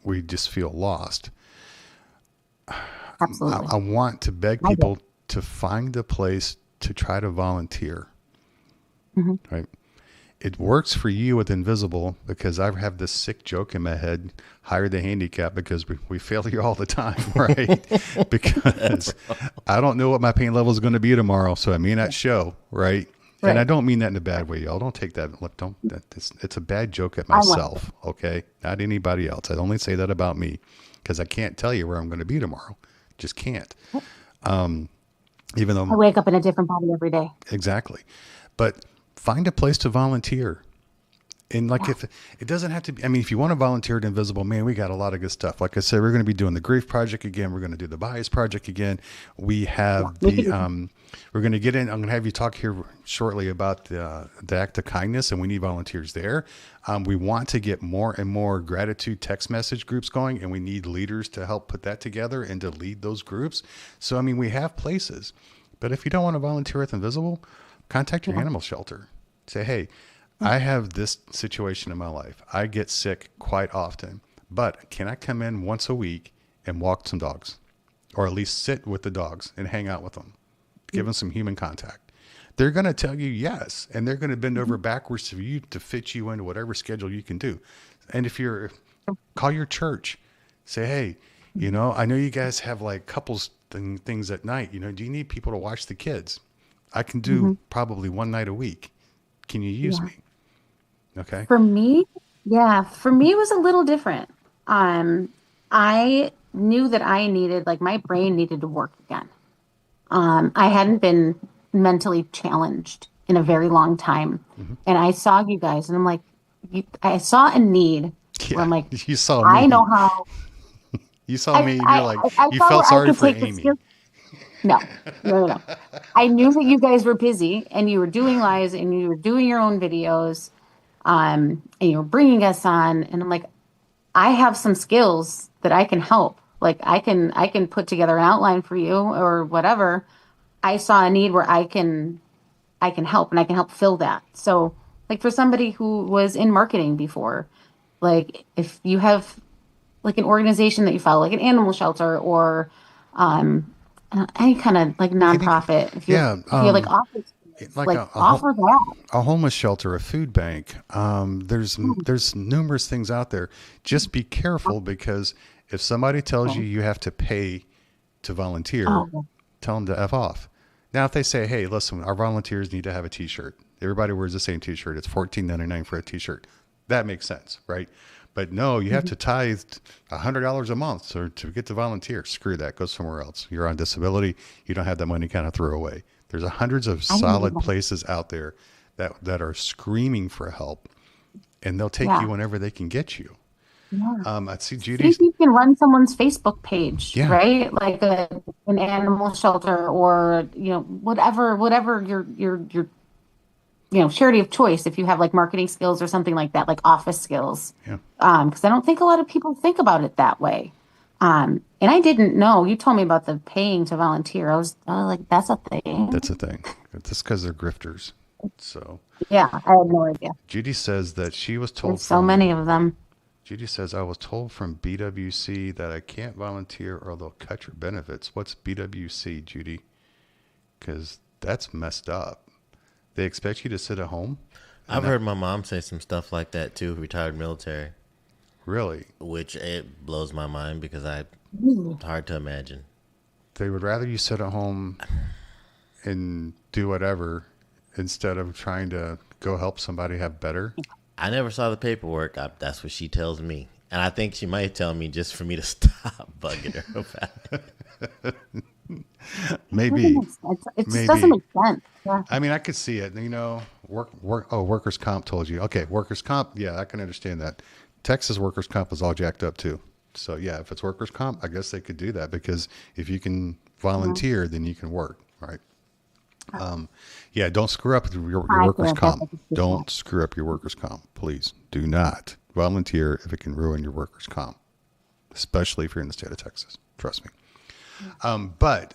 we just feel lost. Absolutely. I want to beg I do. people to find a place to try to volunteer, Hmm. right? It works for you with Invisible because I have this sick joke in my head, hire the handicap because we fail you all the time, right? Because I don't know what my pain level is going to be tomorrow. So I may not show, right? And I Right. don't mean that in a bad way, y'all. Don't take that. Look, don't. It's a bad joke at I want it. myself, okay? Not anybody else. I only say that about me because I can't tell you where I'm going to be tomorrow. Just can't. Even I though wake up in a different body every day. exactly, but find a place to volunteer. And like, Yeah. if it doesn't have to be, I mean, if you want to volunteer at Invisible, man, we got a lot of good stuff. Like I said, we're going to be doing the Grief Project again. We're going to do the Bias Project again. We Yeah. have We could do we're going to get in. I'm going to have you talk here shortly about the act of kindness, and we need volunteers there. We want to get more and more gratitude text message groups going, and we need leaders to help put that together and to lead those groups. So, I mean, we have places, but if you don't want to volunteer with Invisible, contact your Yeah. animal shelter. Say, hey, I have this situation in my life. I get sick quite often, but can I come in once a week and walk some dogs or at least sit with the dogs and hang out with them, give them some human contact? They're going to tell you yes, and they're going to bend over backwards for you to fit you into whatever schedule you can do. And if you're, call your church, say, hey, I know you guys have like couples things at night. Do you need people to watch the kids? I can do Hmm. probably one night a week. Can you use Yeah. me? Okay. For me, yeah, for me it was a little different. Um, I knew that I needed, like, my brain needed to work again. I hadn't been mentally challenged in a very long time. Hmm. And I saw you guys, and I'm like, I saw a need where Yeah. I'm like, You saw I know me. how You saw me and you're like, I you saw felt where I sorry could for take the Amy. skill. No, no, no, no. I knew that you guys were busy and you were doing lives and you were doing your own videos, and you were bringing us on. And I'm like, I have some skills that I can help. Like, I can put together an outline for you or whatever. I saw a need where I can help and I can help fill that. So, like, for somebody who was in marketing before, like, if you have like an organization that you follow, like an animal shelter or any kind of like Any, nonprofit, yeah. if you have like office space, Like like offer that. a homeless shelter, a food bank. There's numerous things out there. Just be careful because if somebody tells you Okay. you have to pay to volunteer, Oh, tell them to F off. Now, if they say, hey, listen, our volunteers need to have a t-shirt. Everybody wears the same t-shirt. It's $14.99 for a t-shirt. That makes sense, right? But no, you have mhm. to tithe $100 a month or to get to volunteer. Screw that. Go somewhere else. You're on disability. You don't have that money kind of throw away. There's hundreds of I didn't solid even. places out there that are screaming for help, and they'll take you Yeah, whenever they can get you. yeah. I see See if Judy's. you can run someone's Facebook page, Yeah, right? Like an animal shelter or whatever your charity of choice. If you have like marketing skills or something like that, like office skills, yeah. because I don't think a lot of people think about it that way. And I didn't know. You told me about the paying to volunteer. I was like, that's a thing. That's the thing. Just because they're grifters. So Yeah, I had no idea. Judy says that she was told There's so many of them. Judy says, I was told from BWC that I can't volunteer or they'll cut your benefits. What's BWC, Judy? Because that's messed up. They expect you to sit at home? I've heard my mom say some stuff like that too, retired military, Really? which it blows my mind because it's hard to imagine. They would rather you sit at home and do whatever instead of trying to go help somebody have better. I never saw the paperwork. That's what she tells me. And I think she might tell me just for me to stop bugging her about it. Maybe. It just Maybe. doesn't make sense. Yeah. I mean, I could see it. You know, workers' comp told you. Okay, workers' comp. Yeah, I can understand that. Texas workers' comp was all jacked up too. So yeah, if it's workers' comp, I guess they could do that because if you can volunteer, then you can work, right? Yeah, don't screw up your workers' comp. Don't screw up your workers' comp, please. Do not volunteer if it can ruin your workers' comp, especially if you're in the state of Texas. Trust me. But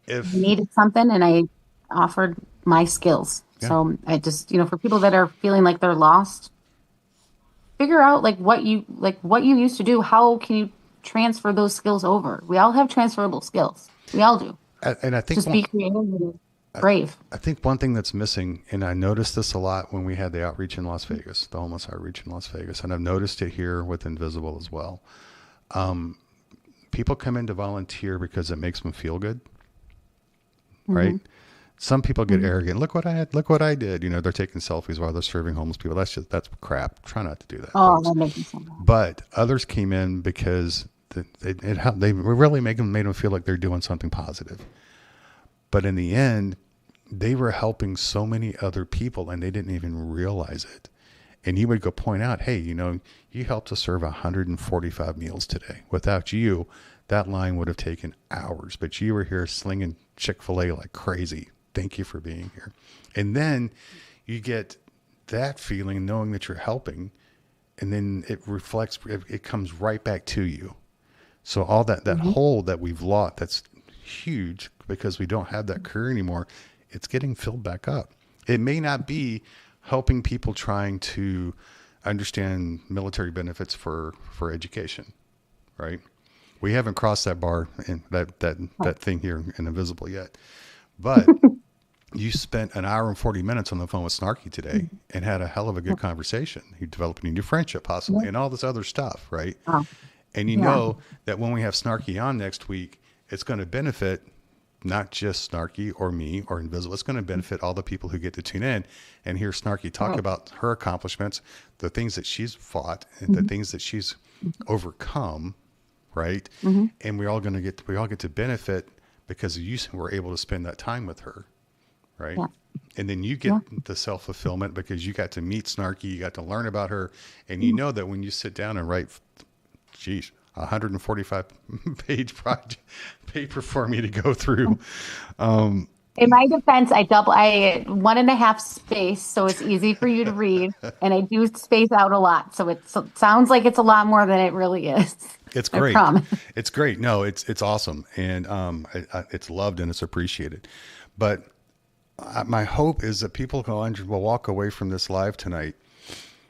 if I needed something and I offered my skills. Yeah. So I just, for people that are feeling like they're lost, figure out what you used to do. How can you transfer those skills over? We all have transferable skills. We all do. and I think Just be creative and brave. I think one thing that's missing, and I noticed this a lot when we had the outreach in Las Vegas, the homeless outreach in Las Vegas, and I've noticed it here with Invisible as well. People come in to volunteer because it makes them feel good, right? Some people get arrogant. Look what I had. Look what I did. They're taking selfies while they're serving homeless people. That's crap. Try not to do that. Oh, folks. that makes me so mad. But others came in because they really made them feel like they're doing something positive. But in the end, they were helping so many other people and they didn't even realize it. And you would go point out, hey, you helped us serve 145 meals today. Without you, that line would have taken hours. But you were here slinging Chick-fil-A like crazy. Thank you for being here. And then you get that feeling knowing that you're helping. And then it reflects, it comes right back to you. So all that hole that we've lost, that's huge because we don't have that career anymore, it's getting filled back up. It may not be helping people trying to understand military benefits for education, right? We haven't crossed that bar in that thing here in Invisible yet. But you spent an hour and 40 minutes on the phone with Snarky today and had a hell of a good conversation. You developed a new friendship possibly and all this other stuff, right? And you know that when we have Snarky on next week, it's going to benefit not just Snarky or me or Invisible. It's going to benefit all the people who get to tune in and hear Snarky talk about her accomplishments, the things that she's fought and the things that she's overcome, right? And we all get to benefit because you were able to spend that time with her, right? Yeah. And then you get the self-fulfillment because you got to meet Snarky, you got to learn about her, and you know that when you sit down and write, 145 page paper for me to go through. In my defense, I 1.5 space, so it's easy for you to read, and I do space out a lot, so it sounds like it's a lot more than it really is. It's great. It's great. No, it's awesome, and it's loved and it's appreciated. But my hope is that people will walk away from this live tonight.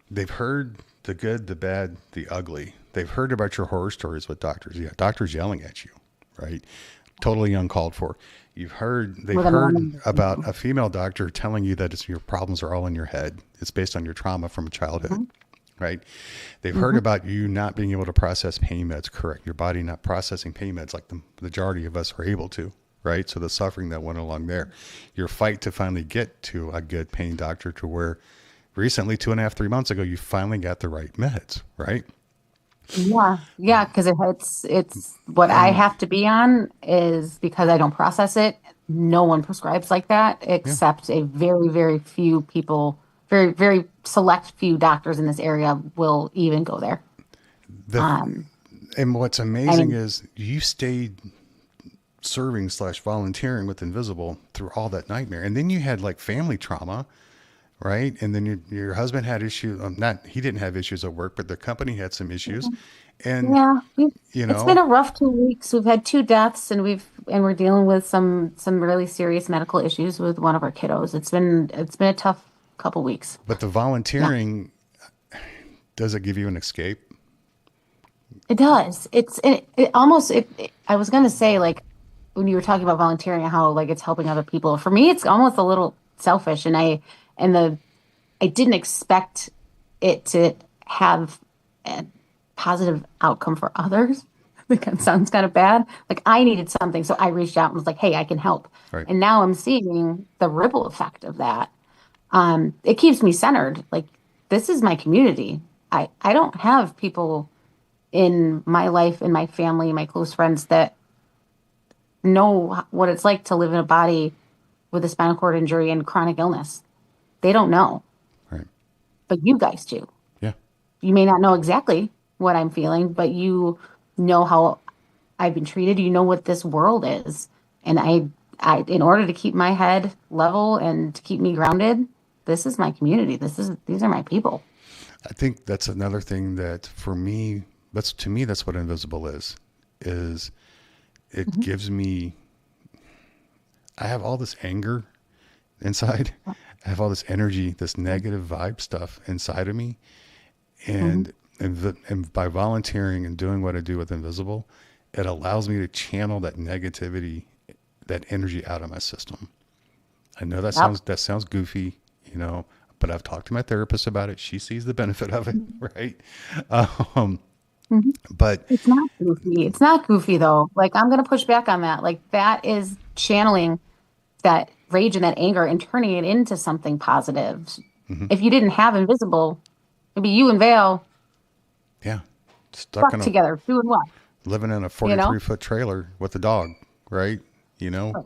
They've heard the good, the bad, the ugly. They've heard about your horror stories with doctors. Yeah, doctors yelling at you, right? Totally uncalled for. They've heard about a female doctor telling you that your problems are all in your head. It's based on your trauma from childhood, right? They've heard about you not being able to process pain meds correct. Your body not processing pain meds like the majority of us are able to, right? So the suffering that went along there. Your fight to finally get to a good pain doctor to where recently, 2.5, 3 months ago, you finally got the right meds, right? Yeah, because it's what I have to be on is because I don't process it. No one prescribes like that except a very, very few people, very, very select few doctors in this area will even go there. And what's amazing is you stayed serving / volunteering with Invisible through all that nightmare. And then you had like family trauma, right? And then your husband had issues. Not he didn't have issues at work, but the company had some issues, and Yeah, you it's been know, a rough 2 weeks. We've had two deaths, and we're dealing with some really serious medical issues with one of our kiddos. It's been a tough couple weeks. but the Yeah, volunteering, does it give you an escape? it does. It almost I was gonna say, like, when you were talking about volunteering and how like it's helping other people. For me, it's almost a little selfish, and I didn't expect it to have a positive outcome for others. I think that sounds kind of bad. Like I needed something, so I reached out and was like, "Hey, I can help." Right. And now I'm seeing the ripple effect of that. It keeps me centered. Like this is my community. I don't have people in my life, in my family, my close friends that know what it's like to live in a body with a spinal cord injury and chronic illness. They don't know, Right. but you guys do. Yeah. You may not know exactly what I'm feeling, but you know how I've been treated. You know what this world is. And in order to keep my head level and to keep me grounded, this is my community. These are my people. I think that's another thing that for me, that's to me, that's what invisible is it gives me, I have all this anger inside. I have all this energy, this negative vibe stuff inside of me. Hmm. And by volunteering and doing what I do with Invisible, it allows me to channel that negativity, that energy out of my system. I know Yep. that sounds goofy, but I've talked to my therapist about it. She sees the benefit of it, right? Um, Mhm. but It's not goofy. It's not goofy though. Like I'm gonna push back on that. Like that is channeling that rage and that anger and turning it into something positive. mhm, If you didn't have Invisible, maybe you and Vale yeah, stuck stuck in a together doing what? living in a You know? 43-foot trailer with a dog, right? You know, Right.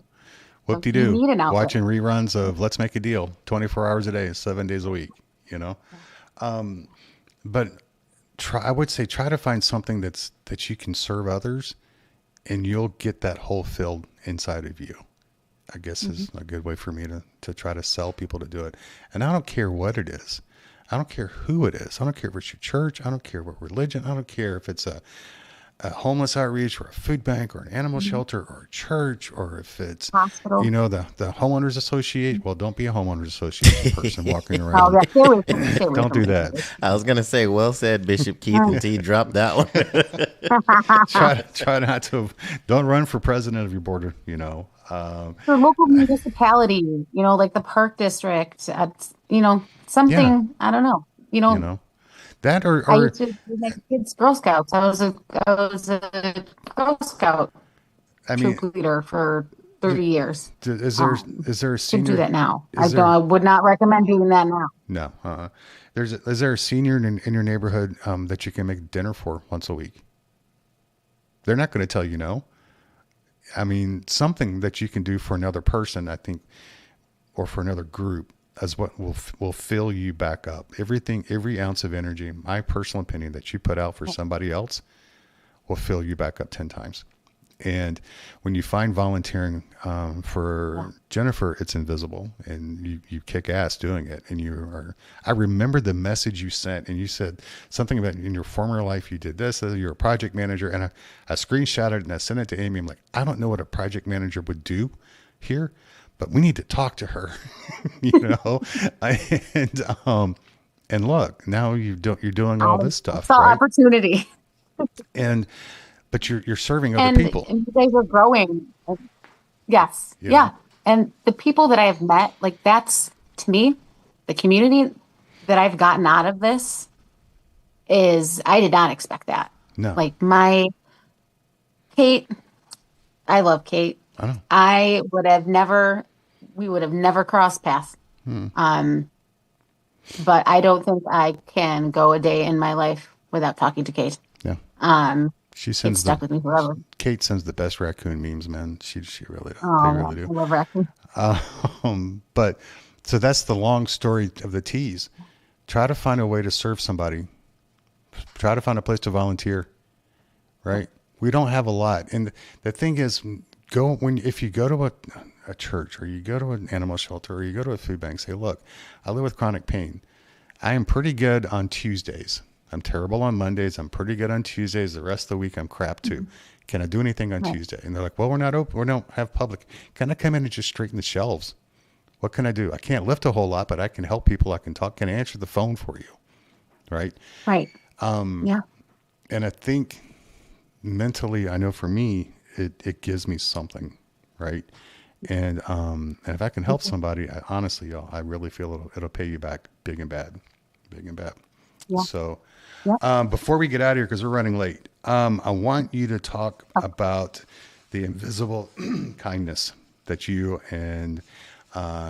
whoop So de you doo, need an outlet. watching reruns of Let's Make a Deal 24 hours a day, 7 days a week, you know? But I would say try to find something that you can serve others and you'll get that hole filled inside of you. I guess Mhm. is a good way for me to try to sell people to do it. And I don't care what it is. I don't care who it is. I don't care if it's your church. I don't care what religion. I don't care if it's a homeless outreach or a food bank or an animal Mhm. shelter or a church or if it's, Hospital. the homeowners association. Well, don't be a homeowners association person walking Oh around. yeah, stay away from me. Stay away Don't from do me. that. I was gonna say, well said, Bishop Keith, until you dropped that one. Try not to, don't run for president of your board, For local municipality, like the park district, yeah, something, I don't know. you know, that I or used to be my kids' Girl Scouts. I was a Girl Scout I mean, troop leader for d- 30 years. is there, Um, is there a could do senior, that now. is I there, would not recommend doing that now. no, is there a senior in your neighborhood, that you can make dinner for once a week? They're not going to tell you no. I mean, something that you can do for another person, I think, or for another group, is what will fill you back up. Every ounce of energy, my personal opinion, that you put out for somebody else will fill you back up 10 times. And when you find volunteering, Yeah. for Jennifer, it's invisible, and you kick ass doing it. And I remember the message you sent, and you said something about in your former life you did this. You're a project manager, and I screenshotted it and I sent it to Amy. I'm like, I don't know what a project manager would do here, but we need to talk to her, you know. and and look, now you're doing all I this stuff, saw right? opportunity. And but you're serving other and, people, and you guys are growing. Yes. you know. Yeah. And the people that I have met, like that's to me, the community that I've gotten out of this is I did not expect that. No, Like my Kate, I love Kate. I know. I would have never, we would have never crossed paths. Hmm. Um, but I don't think I can go a day in my life without talking to Kate. Yeah. Um, She it's sends stuck with me forever. Kate sends the best raccoon memes, man. She really, they Oh, really man, do. I love raccoon. But so that's the long story of the tease. Try to find a way to serve somebody. Try to find a place to volunteer, right? We don't have a lot. And the thing is, if you go to a church or you go to an animal shelter or you go to a food bank, say, look, I live with chronic pain. I am pretty good on Tuesdays. I'm terrible on Mondays. I'm pretty good on Tuesdays. The rest of the week, I'm crap too. Can I do anything on Tuesday? And they're like, well, we're not open. We don't have public. Can I come in and just straighten the shelves? What can I do? I can't lift a whole lot, but I can help people. I can talk. Can I answer the phone for you? Right. Right. Yeah. And I think mentally, I know for me, it gives me something. Right. And if I can help somebody, honestly, y'all, I really feel it'll pay you back big and bad, big and bad. Yeah. So Yeah. before we get out of here, because we're running late, I want you to talk about the invisible kindness that you and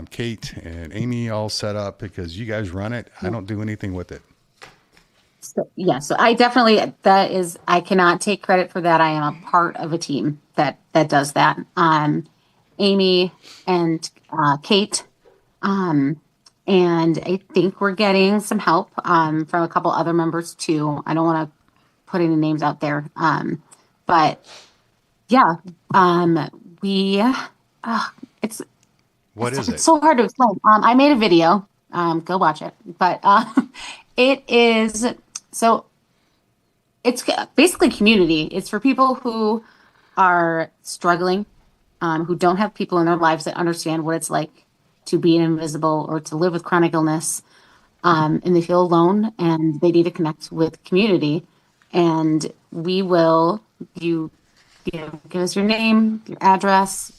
Kate and Amy all set up, because you guys run it. I don't do anything with it. So, yeah, so I definitely, I cannot take credit for that. I am a part of a team that does that. Amy and Kate, and I think we're getting some help from a couple other members too. I don't want to put any names out there, but yeah, we it's What is it's it? so hard to explain. I made a video. Go watch it, but it is so. It's basically community. It's for people who are struggling, who don't have people in their lives that understand what it's like to be invisible or to live with chronic illness, and they feel alone and they need to connect with community. And we will, give us your name, your address.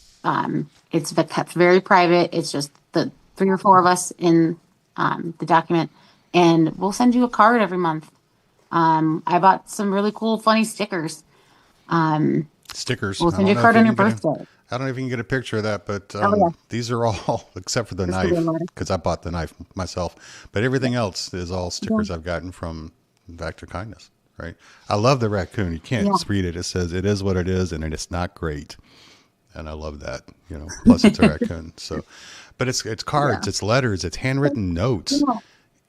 It's kept very private. It's just the 3 or 4 of us in the document, and we'll send you a card every month. I bought some really cool, funny stickers. Stickers. We'll I send don't you a know card if on you your can get birthday. I don't know if you can get a picture of that, but Yeah. these are all, except for the This will be knife, a letter. because I bought the knife myself. But everything else is all stickers I've gotten from Vector Kindness, right? I love the raccoon. You can't read it. It says, it is what it is, and it's not great. And I love that, plus it's a raccoon. So, but it's cards, it's letters, it's handwritten notes,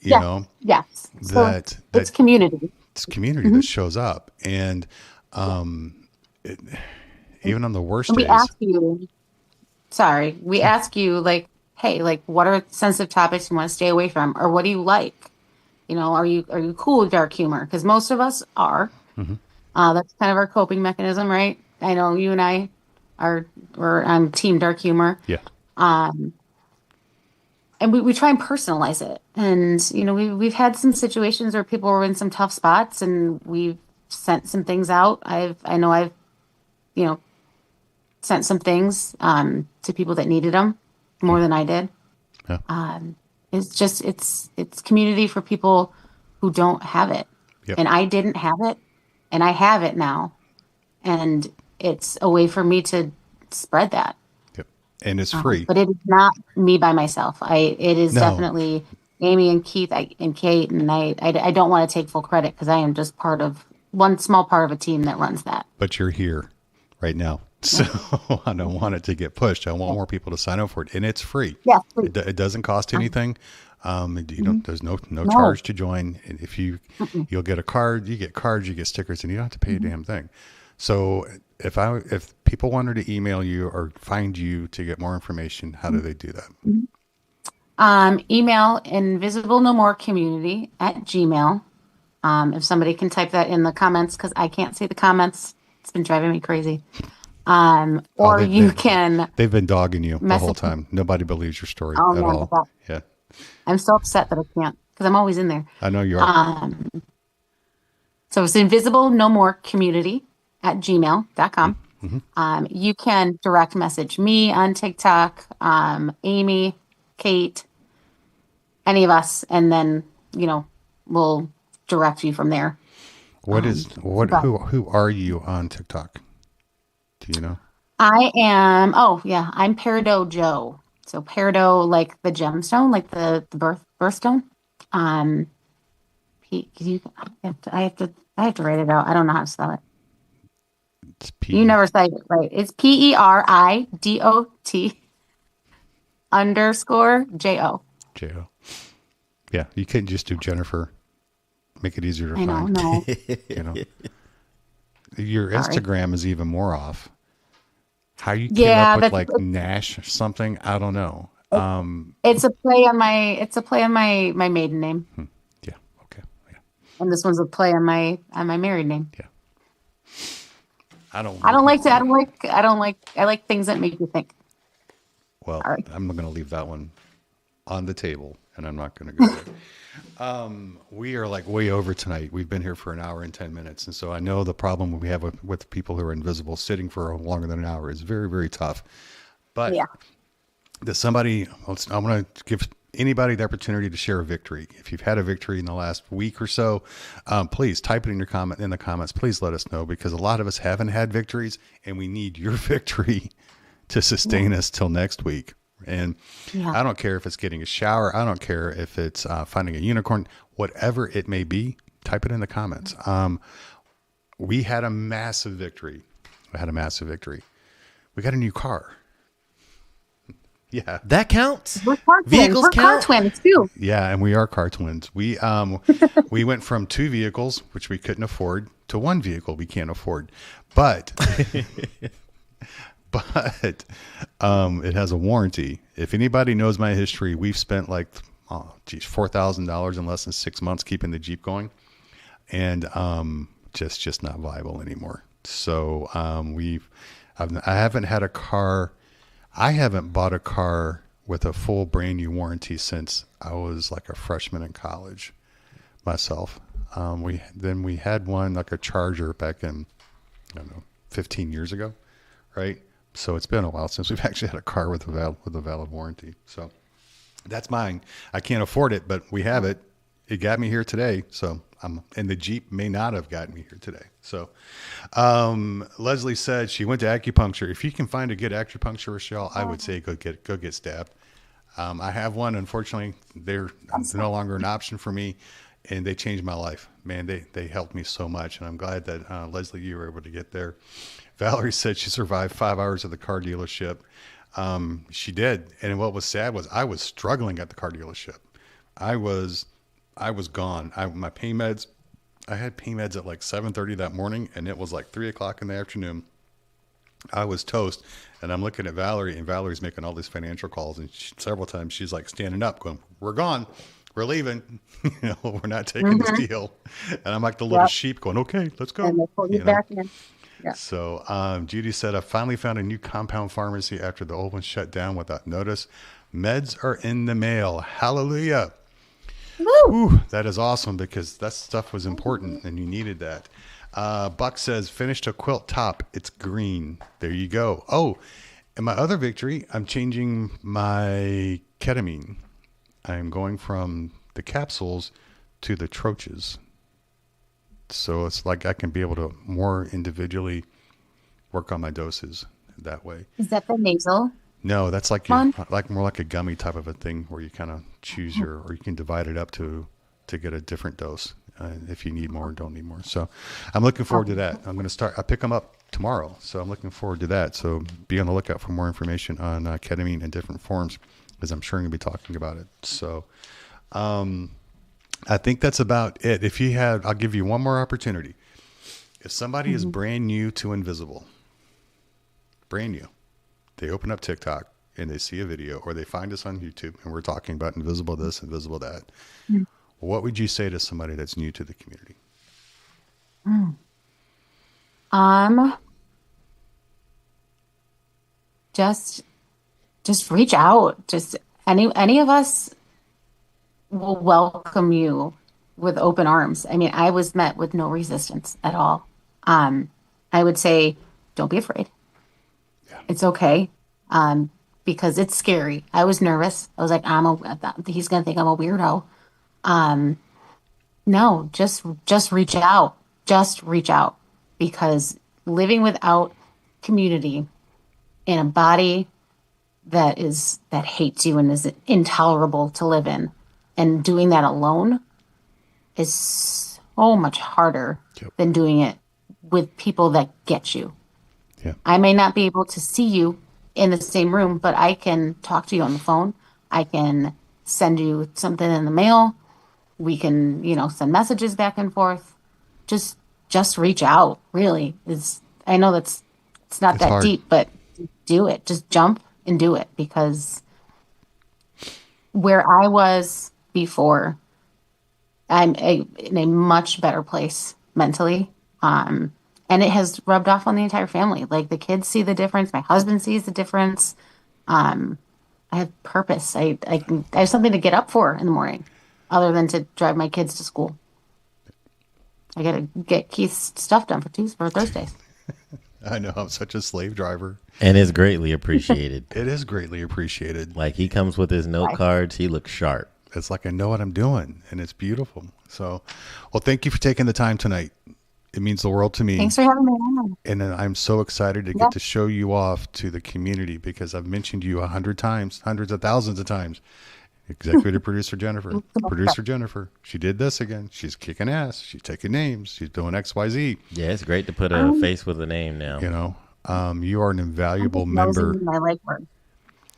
Yes. So that it's community. it's community that shows up. And even on the worst We days, ask you, we ask you like, hey, like, what are sensitive topics you want to stay away from, or what do you like? Are you cool with dark humor? Because most of us are. That's kind of our coping mechanism, right? I know you and I we're on team dark humor. yeah. And we try and personalize it. And, we've had some situations where people were in some tough spots and we've sent some things out. I know I've sent some things to people that needed them more than I did. Yeah. It's community for people who don't have it. Yep. And I didn't have it, and I have it now. And it's a way for me to spread that. Yep. And it's free. But it is not me by myself. It is No. definitely Amy and Keith and Kate, and I don't want to take full credit because I am just one small part of a team that runs that. But you're here right now. So I don't want it to get pushed. I want more people to sign up for it, and it's free. Yeah, It doesn't cost anything. There's no charge to join. And if you'll get a card, you get cards, you get stickers, and you don't have to pay a damn thing. So if people wanted to email you or find you to get more information, how do they do that? Email invisiblenommorecommunity@gmail. If somebody can type that in the comments, because I can't see the comments. It's been driving me crazy. Or you can. They've been dogging you the whole message me. time. Nobody believes your story Oh, at man, all. Yeah. I'm so upset that I can't, because I'm always in there. I know you are. So it's invisiblenommorecommunity@gmail.com. You can direct message me on TikTok, Amy, Kate, any of us, and then, we'll direct you from there. Who are you on TikTok? Do you know? I'm Peridot Joe. So Peridot, like the gemstone, like the birthstone. I have to write it out. I don't know how to spell it. It's You never say it right. It's PERIDOT_JO. J-O. Yeah, you couldn't just do Jennifer. Make it easier to I know, find. no. Your Sorry. Instagram is even more off. How you came Yeah, up with like Nash or something? I don't know. it's a play on my maiden name, Yeah. Okay. Yeah. and this one's a play on my married name. Yeah. I don't. I don't like to. I don't like. I like things that make you think. Well, All right. I'm going to leave that one on the table, and I'm not going to go there. We are like way over tonight. We've been here for an hour and 10 minutes. And so I know the problem we have with people who are invisible sitting for longer than an hour is very, very tough. But Yeah. does somebody, I want to give anybody the opportunity to share a victory. If you've had a victory in the last week or so, please type it in the comments. Please let us know, because a lot of us haven't had victories and we need your victory to sustain us till next week. And Yeah. I don't care if it's getting a shower. I don't care if it's finding a unicorn, whatever it may be, type it in the comments. We had a massive victory. We had a massive victory. We got a new car. Yeah. That counts. We're car twins. Vehicles We're car count. twins too. Yeah, and we are car twins. We we went from 2 vehicles, which we couldn't afford, to 1 vehicle we can't afford. But but it has a warranty. If anybody knows my history, we've spent like $4,000 in less than 6 months keeping the Jeep going, and just not viable anymore. So I haven't had a car. I haven't bought a car with a full brand new warranty since I was like a freshman in college myself. We had one, like a Charger, back in, I don't know, 15 years ago, right? So it's been a while since we've actually had a car with a valid warranty. So that's mine. I can't afford it, but we have it. It got me here today. So and the Jeep may not have gotten me here today. So Leslie said she went to acupuncture. If you can find a good acupuncturist, y'all, I would say go get stabbed. I have one. Unfortunately, they're no longer an option for me, and they changed my life. Man, they helped me so much, and I'm glad that Leslie, you were able to get there. Valerie said she survived 5 hours at the car dealership. She did, and what was sad was I was struggling at the car dealership. I was gone. My pain meds. I had pain meds at like 7:30 that morning, and it was like 3:00 in the afternoon. I was toast, and I'm looking at Valerie, and Valerie's making all these financial calls, and several times she's like standing up, going, "We're gone, we're leaving, we're not taking this deal." And I'm like the little sheep, going, "Okay, let's go." And they pull you back in. Yeah. So Judy said, "I finally found a new compound pharmacy after the old one shut down without notice. Meds are in the mail. Hallelujah." Woo! Ooh, that is awesome, because that stuff was important and you needed that. Buck says, finished a quilt top. It's green. There you go. Oh, and my other victory, I'm changing my ketamine. I'm going from the capsules to the troches. So it's like I can be able to more individually work on my doses that way. Is that the nasal? No, that's like One? like more like a gummy type of a thing, where you kind of choose or you can divide it up to get a different dose if you need more or don't need more. So I'm looking forward to that. I'm going to start. I pick them up tomorrow, so I'm looking forward to that. So be on the lookout for more information on ketamine in different forms, because I'm sure I'm going to be talking about it. So I think that's about it. If you have, I'll give you one more opportunity. If somebody is brand new to Invisible, brand new, they open up TikTok and they see a video, or they find us on YouTube and we're talking about invisible this, invisible that. What would you say to somebody that's new to the community? Just reach out. Just any of us will welcome you with open arms. I mean, I was met with no resistance at all. I would say, don't be afraid. Yeah. It's okay. Because it's scary. I was nervous. I was like, he's gonna think I'm a weirdo. No, just reach out. Just reach out, because living without community in a body that hates you and is intolerable to live in, and doing that alone is so much harder than doing it with people that get you. Yeah. I may not be able to see you in the same room, but I can talk to you on the phone. I can send you something in the mail. We can, send messages back and forth. Just reach out. Really, I know it's not that hard. deep, but do it. Just jump and do it, because where I was before, in a much better place mentally. And it has rubbed off on the entire family. Like the kids see the difference. My husband sees the difference. I have purpose. I have something to get up for in the morning other than to drive my kids to school. I got to get Keith's stuff done for Thursdays. I know, I'm such a slave driver. And it's greatly appreciated. It is greatly appreciated. Like he comes with his note cards. He looks sharp. It's like I know what I'm doing, and it's beautiful. So, well, thank you for taking the time tonight. It means the world to me. Thanks for having me on. And I'm so excited to get to show you off to the community, because I've mentioned you 100 times, hundreds of thousands of times. Executive producer Jennifer, producer Jennifer. She did this again. She's kicking ass. She's taking names. She's doing XYZ. Yeah, it's great to put a face with a name now. You know, you are an invaluable member. I like work.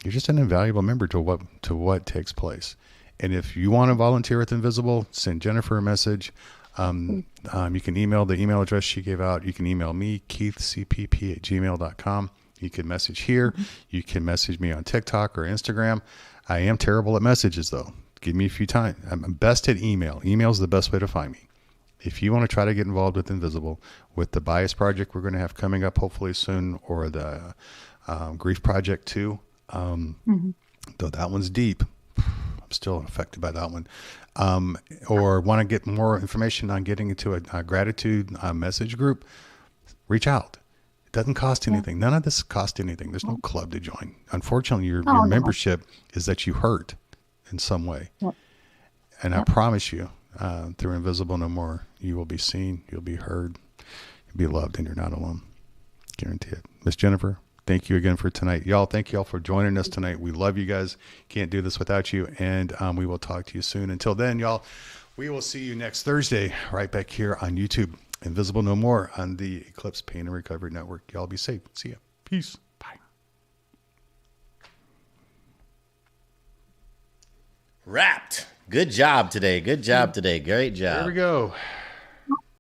You're just an invaluable member to what takes place. And if you want to volunteer with Invisible, send Jennifer a message. You can email the email address she gave out. You can email me, keithcpp@gmail.com. You can message here. You can message me on TikTok or Instagram. I am terrible at messages, though. Give me a few times. I'm best at email. Email is the best way to find me. If you want to try to get involved with Invisible, with the Bias Project we're going to have coming up hopefully soon, or the Grief Project too, though that one's deep. I'm still affected by that one. Or want to get more information on getting into a gratitude message group, reach out. It doesn't cost anything. None of this costs anything. There's no club to join. Unfortunately, your membership is that you hurt in some way. Yep. And I promise you, through Invisible No More, you will be seen, you'll be heard, you'll be loved, and you're not alone. Guarantee it. Miss Jennifer, thank you again for tonight. Y'all, thank you all for joining us tonight. We love you guys. Can't do this without you. And we will talk to you soon. Until then, y'all, we will see you next Thursday right back here on YouTube. Invisible No More on the Eclipse Pain and Recovery Network. Y'all be safe. See ya. Peace. Bye. Wrapped. Good job today. Good job today. Great job. There we go.